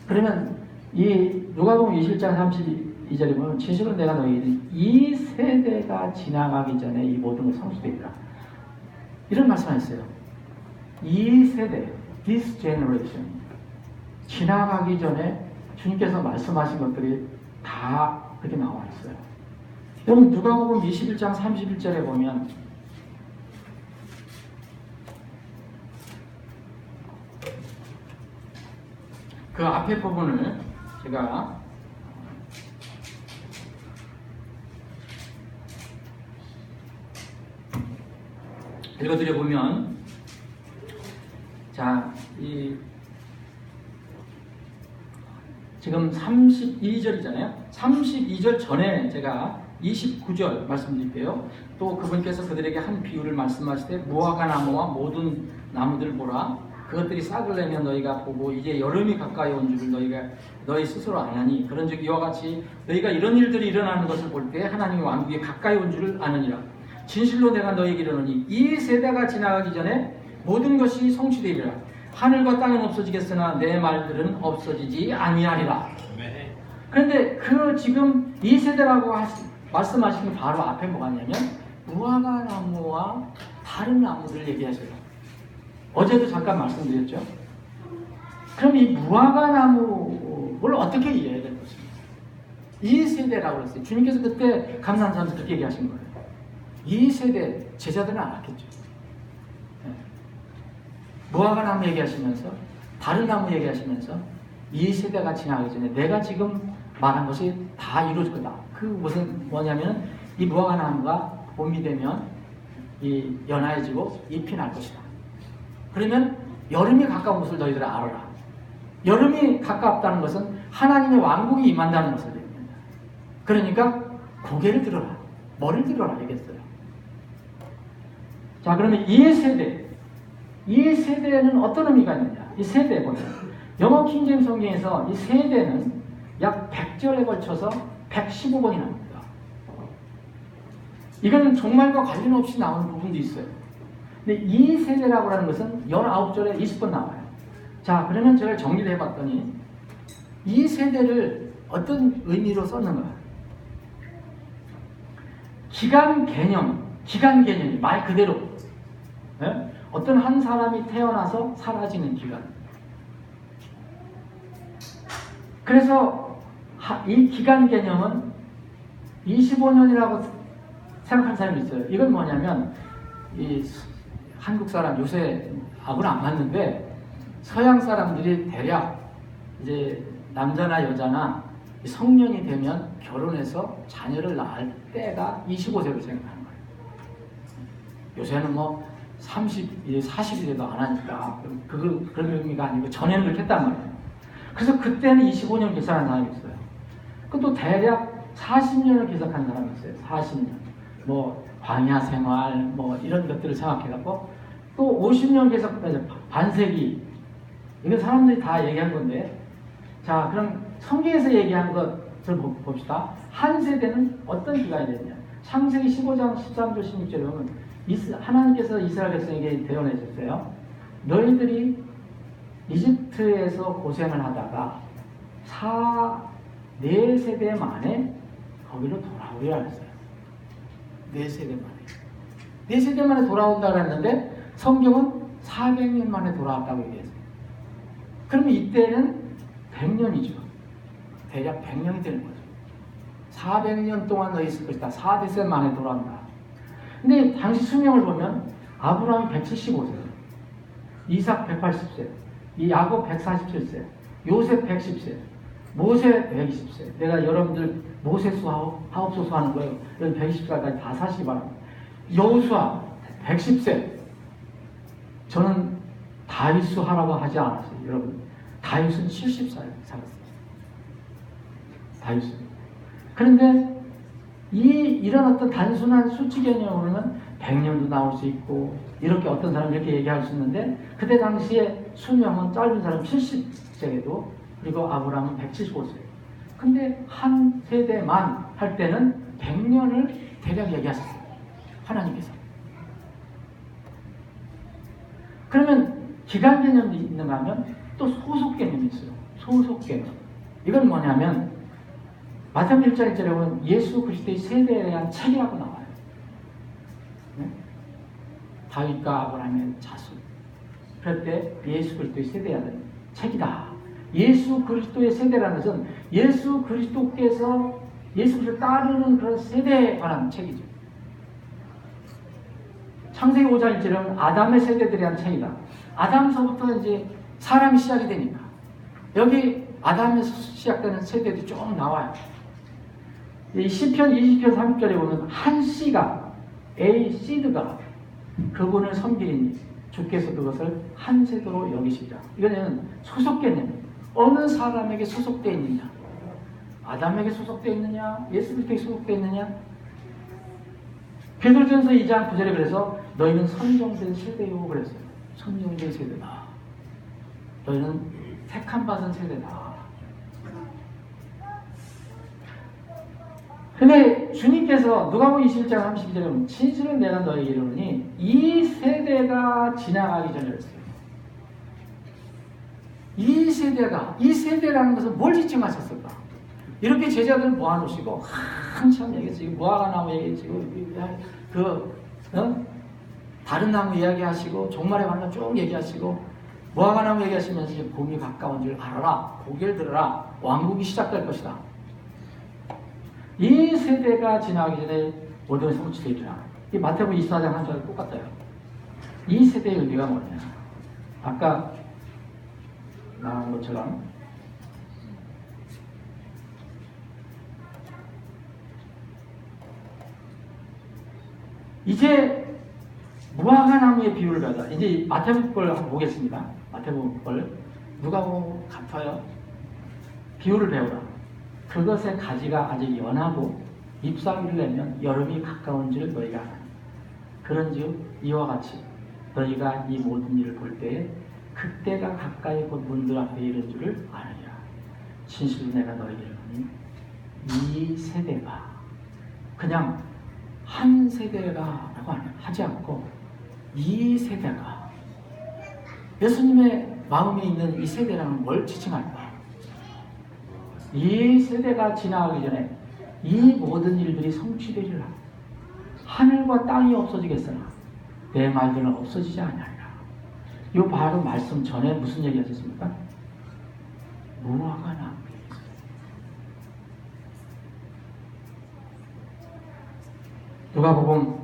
그러면 이 누가복음 21장 32절에 보면 진실로 내가 너희에게 이 세대가 지나가기 전에 이 모든 걸 성취되리라 이런 말씀하셨어요. 이 세대, this generation 지나가기 전에 주님께서 말씀하신 것들이 다 그렇게 나와 있어요. 여러분 누가복음 21장 31절에 보면 그 앞에 부분을 제가 읽어드려 보면 자, 지금 32절이잖아요. 32절 전에 제가 29절 말씀드릴게요. 또 그분께서 그들에게 한 비유를 말씀하시되 무화과 나무와 모든 나무들 보라. 그것들이 싹을 내면 너희가 보고 이제 여름이 가까이 온 줄을 너희 스스로 아냐니 그런즉 이와 같이 너희가 이런 일들이 일어나는 것을 볼 때 하나님의 왕국이 가까이 온 줄을 아느니라. 진실로 내가 너희에게 이르노니 이 세대가 지나가기 전에 모든 것이 성취되리라. 하늘과 땅은 없어지겠으나 내 말들은 없어지지 아니하리라. 그런데 그 지금 이 세대라고 말씀하시는 바로 앞에 뭐가 있냐면 무화과 나무와 다른 나무들 얘기하셔요. 어제도 잠깐 말씀드렸죠. 그럼 이 무화과 나무를 어떻게 이해해야 될 것입니까? 이 세대라고 했어요. 주님께서 그때 감난산에서 그렇게 얘기하신 거예요. 이 세대 제자들은 알았겠죠. 무화과 나무 얘기하시면서 다른 나무 얘기하시면서 이 세대가 지나가기 전에 내가 지금 말한 것이 다 이루어질 거다. 그 무슨 뭐냐면 이 무화과 나무가 봄이 되면 이 연화해지고 잎이 날 것이다. 그러면 여름이 가까운 것을 너희들 알아라. 여름이 가깝다는 것은 하나님의 왕국이 임한다는 것을 얘기합니다. 그러니까 고개를 들어라. 머리를 들어라 얘기했어요. 자, 그러면 이 세대는 어떤 의미가 있느냐? 이 세대 보면 영어 킹제임스 성경에서 이 세대는 약 100절에 걸쳐서 115번이 나옵니다. 이거는 종말과 관련 없이 나오는 부분도 있어요. 근데 이 세대라고 하는 것은 19절에 20번 나와요. 자, 그러면 제가 정리를 해봤더니 이 세대를 어떤 의미로 썼는가? 기간 개념이 말 그대로 네? 어떤 한 사람이 태어나서 사라지는 기간. 그래서 이 기간 개념은 25년이라고 생각하는 사람이 있어요. 이건 뭐냐면 이 한국 사람 요새 하고는 안 맞는데 서양 사람들이 대략 이제 남자나 여자나 성년이 되면 결혼해서 자녀를 낳을 때가 25세로 생각하는 거예요. 요새는 뭐 30, 40이 돼도 안 하니까 그런 의미가 아니고 전에는 그렇게 했단 말이에요. 그래서 그때는 25년 계산한 사람이 있어요. 또 대략 40년을 계산한 사람이 있어요. 40년. 뭐 광야 생활 뭐 이런 것들을 생각해갖고 또 50년 계산까지 반세기. 이건 사람들이 다 얘기한 건데 자, 그럼 성경에서 얘기한 것을 봅시다. 한 세대는 어떤 기간이 되느냐. 창세기 15장 13절 16절에 보면 하나님께서 이스라엘 백성에게 대언하셨어요. 너희들이 이집트에서 고생을 하다가 4세대 만에 거기로 돌아오리라 했어요. 4세대 만에. 4세대 만에 돌아온다고 했는데 성경은 400년 만에 돌아왔다고 얘기했어요. 그러면 이때는 100년이죠. 대략 100년이 되는 거죠. 400년 동안 너 있을 것이다. 4대세 만에 돌아온다. 근데 당시 수명을 보면 아브라함이 175세, 이삭 180세, 이 야곱 147세, 요셉 110세. 모세 120세. 내가 여러분들 모세수 하옵소서 하는 거예요. 여러분 120세까지 다 사시기 바랍니다. 여호수아 110세. 저는 다윗수 하라고 하지 않았어요. 여러분 다윗은 70살 살았어요. 다윗은. 그런데 이런 어떤 단순한 수치 개념으로는 100년도 나올 수 있고 이렇게 어떤 사람이 이렇게 얘기할 수 있는데 그때 당시에 수명은 짧은 사람 70세에도 그리고 아브라함은 175세. 근데 한 세대만 할 때는 100년을 대략 얘기하셨어요. 하나님께서. 그러면 기간 개념이 있는가 하면 또 소속 개념이 있어요. 소속 개념. 이건 뭐냐면 마태복음 1장 1절에 보면 예수 그리스도의 세대에 대한 책이라고 나와요. 네? 다윗과 아브라함의 자손. 그럴 때 예수 그리스도의 세대에 대한 책이다. 예수 그리스도의 세대라는 것은 예수 그리스도께서 예수 그리스도를 따르는 그런 세대에 관한 책이죠. 창세기 5장 1절은 아담의 세대들에 대한 책이다. 아담서부터 이제 사람이 시작이 되니까 여기 아담에서 시작되는 세대들이 쭉 나와요. 이 시편 20편 30절에 보면 한 씨가 A 시드가 그분을 섬기리니 주께서 그것을 한 세대로 여기시리라. 이거는 소속 개념이에요. 어느 사람에게 소속되어 있느냐? 아담에게 소속되어 있느냐? 예수 그리스도에게 소속되어 있느냐? 베드로전서 2장 9절에 그래서 너희는 선정된 세대요 그랬어요. 선정된 세대다. 너희는 택함 받은 세대다. 근데 주님께서 누가복음 21장 32절에 보면 진실은 내가 너에게 이르노니 이 세대가 지나가기 전에 그랬어요. 이 세대라는 것은 뭘 지칭하셨을까? 이렇게 제자들 모아놓으시고 한참 얘기했어요. 무화과나무 얘기했고 다른 나무 이야기하시고 종말에 관련 쭉 얘기하시고 무화과나무 얘기하시면서 이제 봄이 가까운 줄 알아라. 고개를 들어라. 왕국이 시작될 것이다. 이 세대가 지나가기 전에 모든 성취되리라. 이 마태복음 24장 한 절이 똑같아요. 이 세대의 의미가 뭐냐? 아까 나온 것처럼 이제 무화과나무의 비유를 가자. 이제 마태복음 걸 한번 보겠습니다. 마태복음 걸 누가 보면 같아요. 비유를 배우라. 그것의 가지가 아직 연하고 잎사귀를 내면 여름이 가까운 줄 너희가 아나니. 그런즉 이와 같이 너희가 이 모든 일을 볼 때에 그때가 가까이 곧 문들 앞에 이른 줄을 아느니라. 진실로 내가 너희에게 이르노니 이 세대가 그냥 한 세대가라고 하지 않고 이 세대가 예수님의 마음에 있는 이 세대라는 뭘 지칭할까? 이 세대가 지나가기 전에 이 모든 일들이 성취되리라. 하늘과 땅이 없어지겠으나 내 말들은 없어지지 아니하리라. 이 바로 말씀 전에 무슨 얘기 하셨습니까? 무화과나무. 누가복음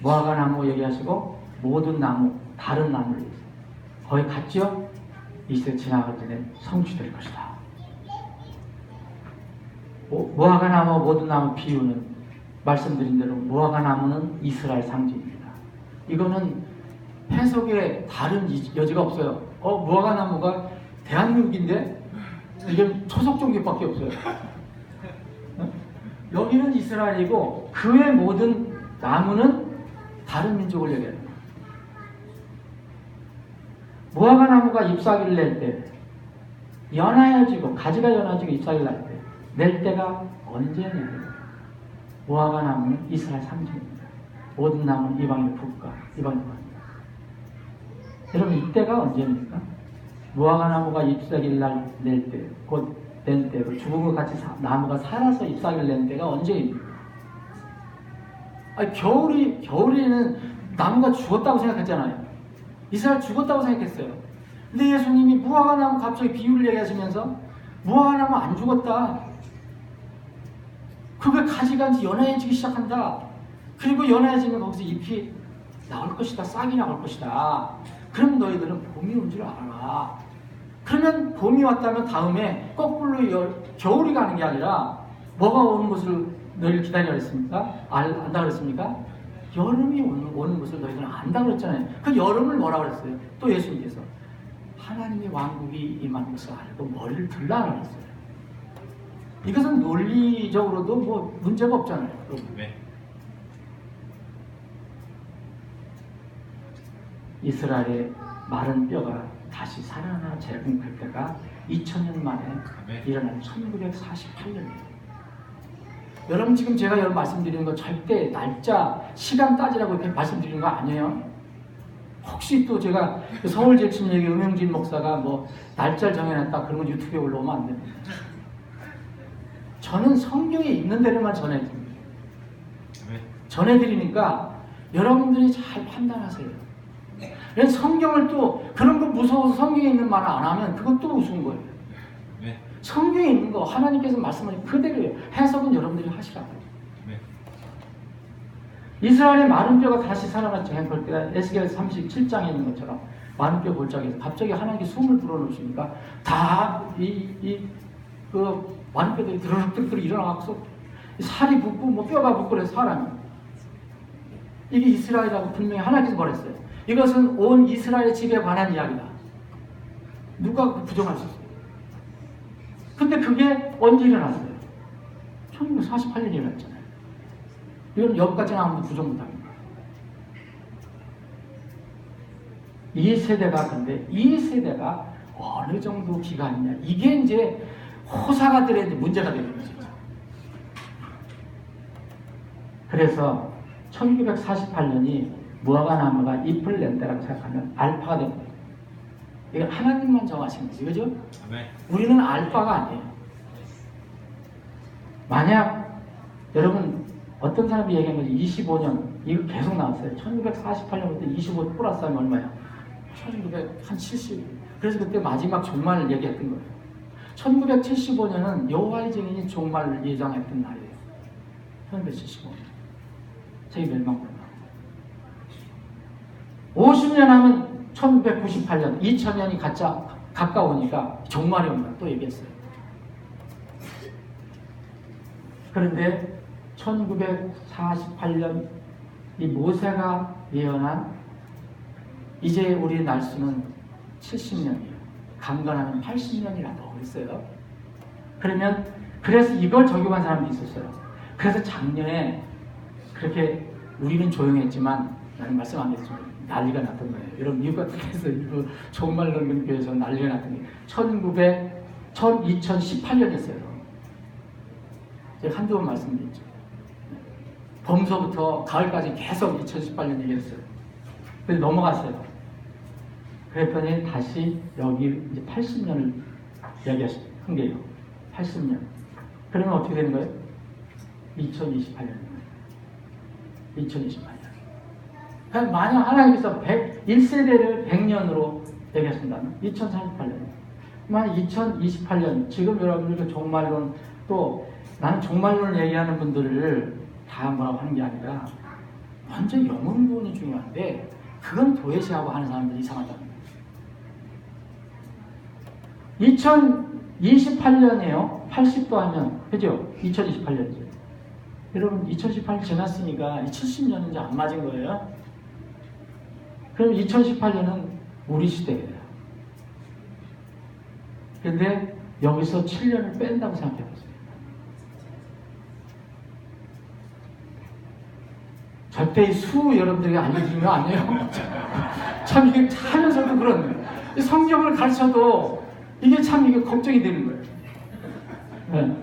무화과나무 얘기하시고 모든 나무, 다른 나무를 얘기했어요. 거의 같죠? 이 세대 지나가기 전에 성취될 것이다. 무화과나무 모든 나무 비유는 말씀드린 대로 무화과나무는 이스라엘 상징입니다. 이거는 해석에 다른 여지가 없어요. 무화과나무가 대한민국인데 이게 초속 종교밖에 없어요. 여기는 이스라엘이고 그 외 모든 나무는 다른 민족을 얘기해요. 무화과나무가 잎사귀를 낼 때 연하여지고 가지가 연하지고 잎사귀를 낼 때가 언제냐? 무화과나무는 이스라엘 상징입니다. 모든 나무는 이방인의 국가, 이방인의 국가입니다. 여러분 이때가 언제입니까? 무화과나무가 잎사귀를 낼 때, 곧 낸 때, 죽은 것 같이 나무가 살아서 잎사귀를 낸 때가 언제입니까? 아니, 겨울에는 나무가 죽었다고 생각했잖아요. 이스라엘 죽었다고 생각했어요. 근데 예수님이 무화과나무 갑자기 비유를 얘기하시면서 무화과나무 안 죽었다. 그게 가지가 이제 연해지기 시작한다. 그리고 연해지면 거기서 잎이 나올 것이다. 싹이 나올 것이다. 그럼 너희들은 봄이 온 줄 알아. 그러면 봄이 왔다면 다음에 거꾸로 겨울이 가는 게 아니라 뭐가 오는 것을 너희를 기다리라 했습니까? 안다 그랬습니까? 여름이 오는 것을 너희들은 안다 그랬잖아요. 그 여름을 뭐라 그랬어요? 또 예수님께서 하나님의 왕국이 임하는 것을 알고 머리를 들라 그랬어요. 이것은 논리적으로도 뭐 문제가 없잖아요. 네. 이스라엘의 마른 뼈가 다시 살아나 재림할 때가 2000년 만에 일어난 1948년이에요. 여러분 지금 제가 여러분 말씀드리는 거 절대 날짜, 시간 따지라고 이렇게 말씀드리는 거 아니에요. 혹시 또 제가 서울제친예기 음영진 목사가 뭐 날짜를 정해놨다 그런 거 유튜브에 올라오면 안 됩니다. 저는 성경에 있는 대로만 전해드립니다. 전해드리니까 여러분들이 잘 판단하세요. 성경을 또 그런 거 무서워서 성경에 있는 말을 안 하면 그것도 우스운 거예요. 성경에 있는 거 하나님께서 말씀하신 그대로예요. 해석은 여러분들이 하시라고. 이스라엘의 마른 뼈가 다시 살아났죠. 볼 때가 에스겔 37장에 있는 것처럼 마른 뼈 골짜기에서 갑자기 하나님께 숨을 불어넣으시니까 다 그 마른 뼈들이 드르륵 일어나서 살이 붙고 뭐 뼈가 붙고 그래서 사람이 이게 이스라엘이라고 분명히 하나님께서 말했어요. 이것은 온 이스라엘의 집에 관한 이야기다. 누가 부정할 수 있어요? 근데 그게 언제 일어났어요? 1948년에 일어났잖아요. 이건 여기까지는 아무도 부정 못합니다. 이 세대가 근데 이 세대가 어느 정도 기간이냐 이게 이제 호사가들의 문제가 되는 거죠. 그래서 1948년이 무화과 나무가 잎을 낸다라고 생각하면 알파가 됩니다. 이거 하나님만 정하신 거죠. 그죠? 우리는 알파가 아니에요. 만약 여러분 어떤 사람이 얘기한 거지 25년 이거 계속 나왔어요. 1948년부터 25 플러스하면 얼마야? 1970. 그래서 그때 마지막 종말을 얘기했던 거예요. 1975년은 여호와의 증인이 종말을 예정했던 날이에요. 1975년. 세계 멸망으로. 50년 하면 1998년, 2000년이 가까우니까 종말이 온다. 또 얘기했어요. 그런데 1948년 이 모세가 예언한 이제 우리 날수는 70년이에요. 강건하면 80년이라고 그랬어요. 그러면 그래서 이걸 적용한 사람도 있었어요. 그래서 작년에 그렇게 우리는 조용했지만 나는 말씀 안 했지만 난리가 났던 거예요. 여러분 미국 같은 데서 이거 정말 넓은 교회에서 난리가 났던 게 2018년이었어요. 제가 한두 번 말씀드렸죠. 봄서부터 가을까지 계속 2018년 얘기했어요. 그래서 넘어갔어요. 그랬더니 다시 여기 이제 80년을 얘기한 게요. 80년. 그러면 어떻게 되는 거예요? 2028년. 2028년. 그러니까 만약 하나님께서 1세대를 100년으로 얘기하신다면 2038년. 만약 2028년, 지금 여러분들 종말론 또 나는 종말론을 얘기하는 분들을 다 뭐라고 하는 게 아니라 먼저 영혼론이 중요한데 그건 도외시하고 하는 사람들이 이상하다는 거예요. 2028년이에요. 80도 하면 그죠? 2028년이죠. 여러분 2018년 지났으니까 70년은 이제 안 맞은 거예요. 그럼 2018년은 우리 시대예요. 근데 여기서 7년을 뺀다고 생각해 보세요. 절대 수 여러분들이 알려주면 안 해요. 참 이게 하면서도 그런 성경을 가르쳐도 이게 참 이게 걱정이 되는 거예요. 네.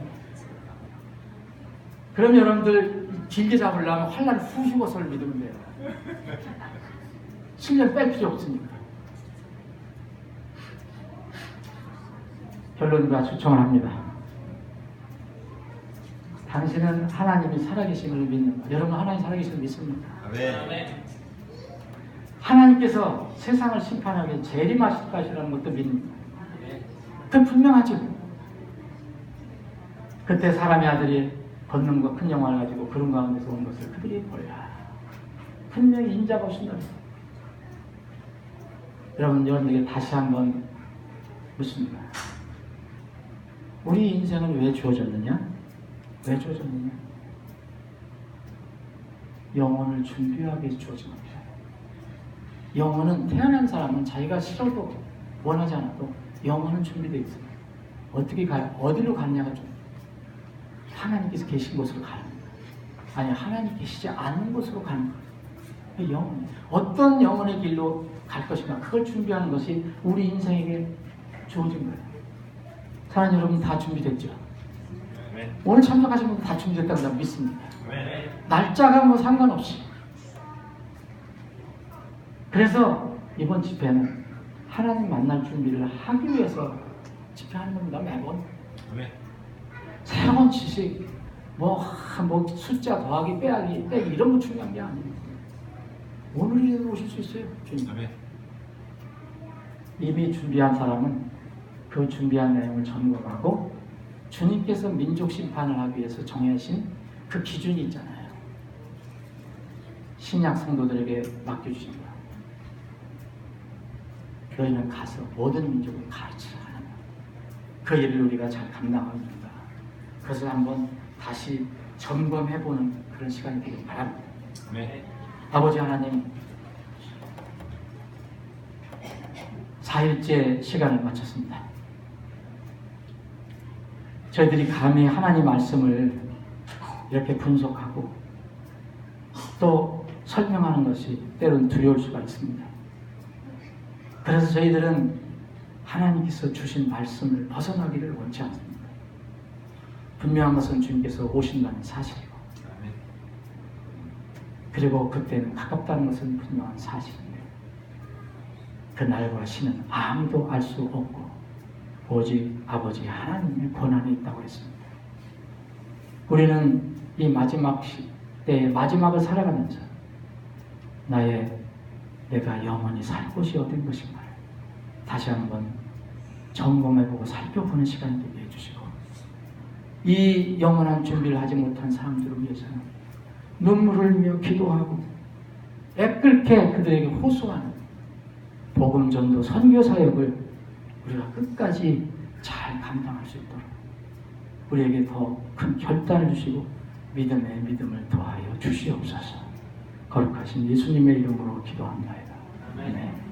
그럼 여러분들 길게 잡으려면 환란 후휴고서를 믿으면 돼요. 7년 뺄 필요 없으니까. 결론과 추청을 합니다. 당신은 하나님이 살아계심을 믿는 것. 여러분 하나님 살아계심을 믿습니까? 네. 하나님께서 세상을 심판하게 재림하실 것이라는 것도 믿습니다. 그건 분명하죠. 그때 사람의 아들이 권능과 큰 영광을 가지고 그런 가운데서 온 것을 그들이 보리라. 분명히 인자가 오신다. 여러분에게 다시 한번 묻습니다. 우리 인생은 왜 주어졌느냐? 왜 주어졌느냐? 영혼을 준비하기 위해서 주어진 겁니다. 영혼은 태어난 사람은 자기가 싫어도 원하지 않아도 영혼은 준비되어 있습니다. 어떻게 가요? 어디로 가느냐가 좀 하나님께서 계신 곳으로 가는 거예요. 아니 하나님 계시지 않는 곳으로 가는 거예요. 영혼, 어떤 영혼의 길로 갈 것인가 그걸 준비하는 것이 우리 인생에게 주어진 거예요. 사랑하는 여러분 다 준비됐죠? 오늘 참석하신 분들 다 준비됐다고 저는 믿습니다. 날짜가 뭐 상관없이. 그래서 이번 집회는 하나님 만날 준비를 하기 위해서 집회하는 겁니다. 매번. 새로운 지식, 뭐 숫자 더하기, 빼기 이런 거 중요한 게 아니에요. 오늘이라도 오실 수 있어요. 주님. 이미 준비한 사람은 그 준비한 내용을 점검하고 주님께서 민족 심판을 하기 위해서 정해진 그 기준이 있잖아요. 신약 성도들에게 맡겨주신 거야. 너희는 가서 모든 민족을 가르치라 하는 거야. 그 일을 우리가 잘 감당합니다. 그것을 한번 다시 점검해보는 그런 시간이 되길 바랍니다. 아버지 하나님, 4일째 시간을 마쳤습니다. 저희들이 감히 하나님 말씀을 이렇게 분석하고 또 설명하는 것이 때로는 두려울 수가 있습니다. 그래서 저희들은 하나님께서 주신 말씀을 벗어나기를 원치 않습니다. 분명한 것은 주님께서 오신다는 사실이고 그리고 그때는 가깝다는 것은 분명한 사실인데 그 날과 시는 아무도 알 수 없고 오직 아버지 하나님의 권한이 있다고 했습니다. 우리는 이 마지막 때의 마지막을 살아가면서 내가 영원히 살 곳이 어딘 것인가를 다시 한번 점검해보고 살펴보는 시간이 되게 해주시고 이 영원한 준비를 하지 못한 사람들을 위해서는 눈물을 흘리며 기도하고 애끓게 그들에게 호소하는 복음 전도 선교 사역을 우리가 끝까지 잘 감당할 수 있도록 우리에게 더 큰 결단을 주시고 믿음의 믿음을 더하여 주시옵소서. 거룩하신 예수님의 이름으로 기도합니다. 아멘.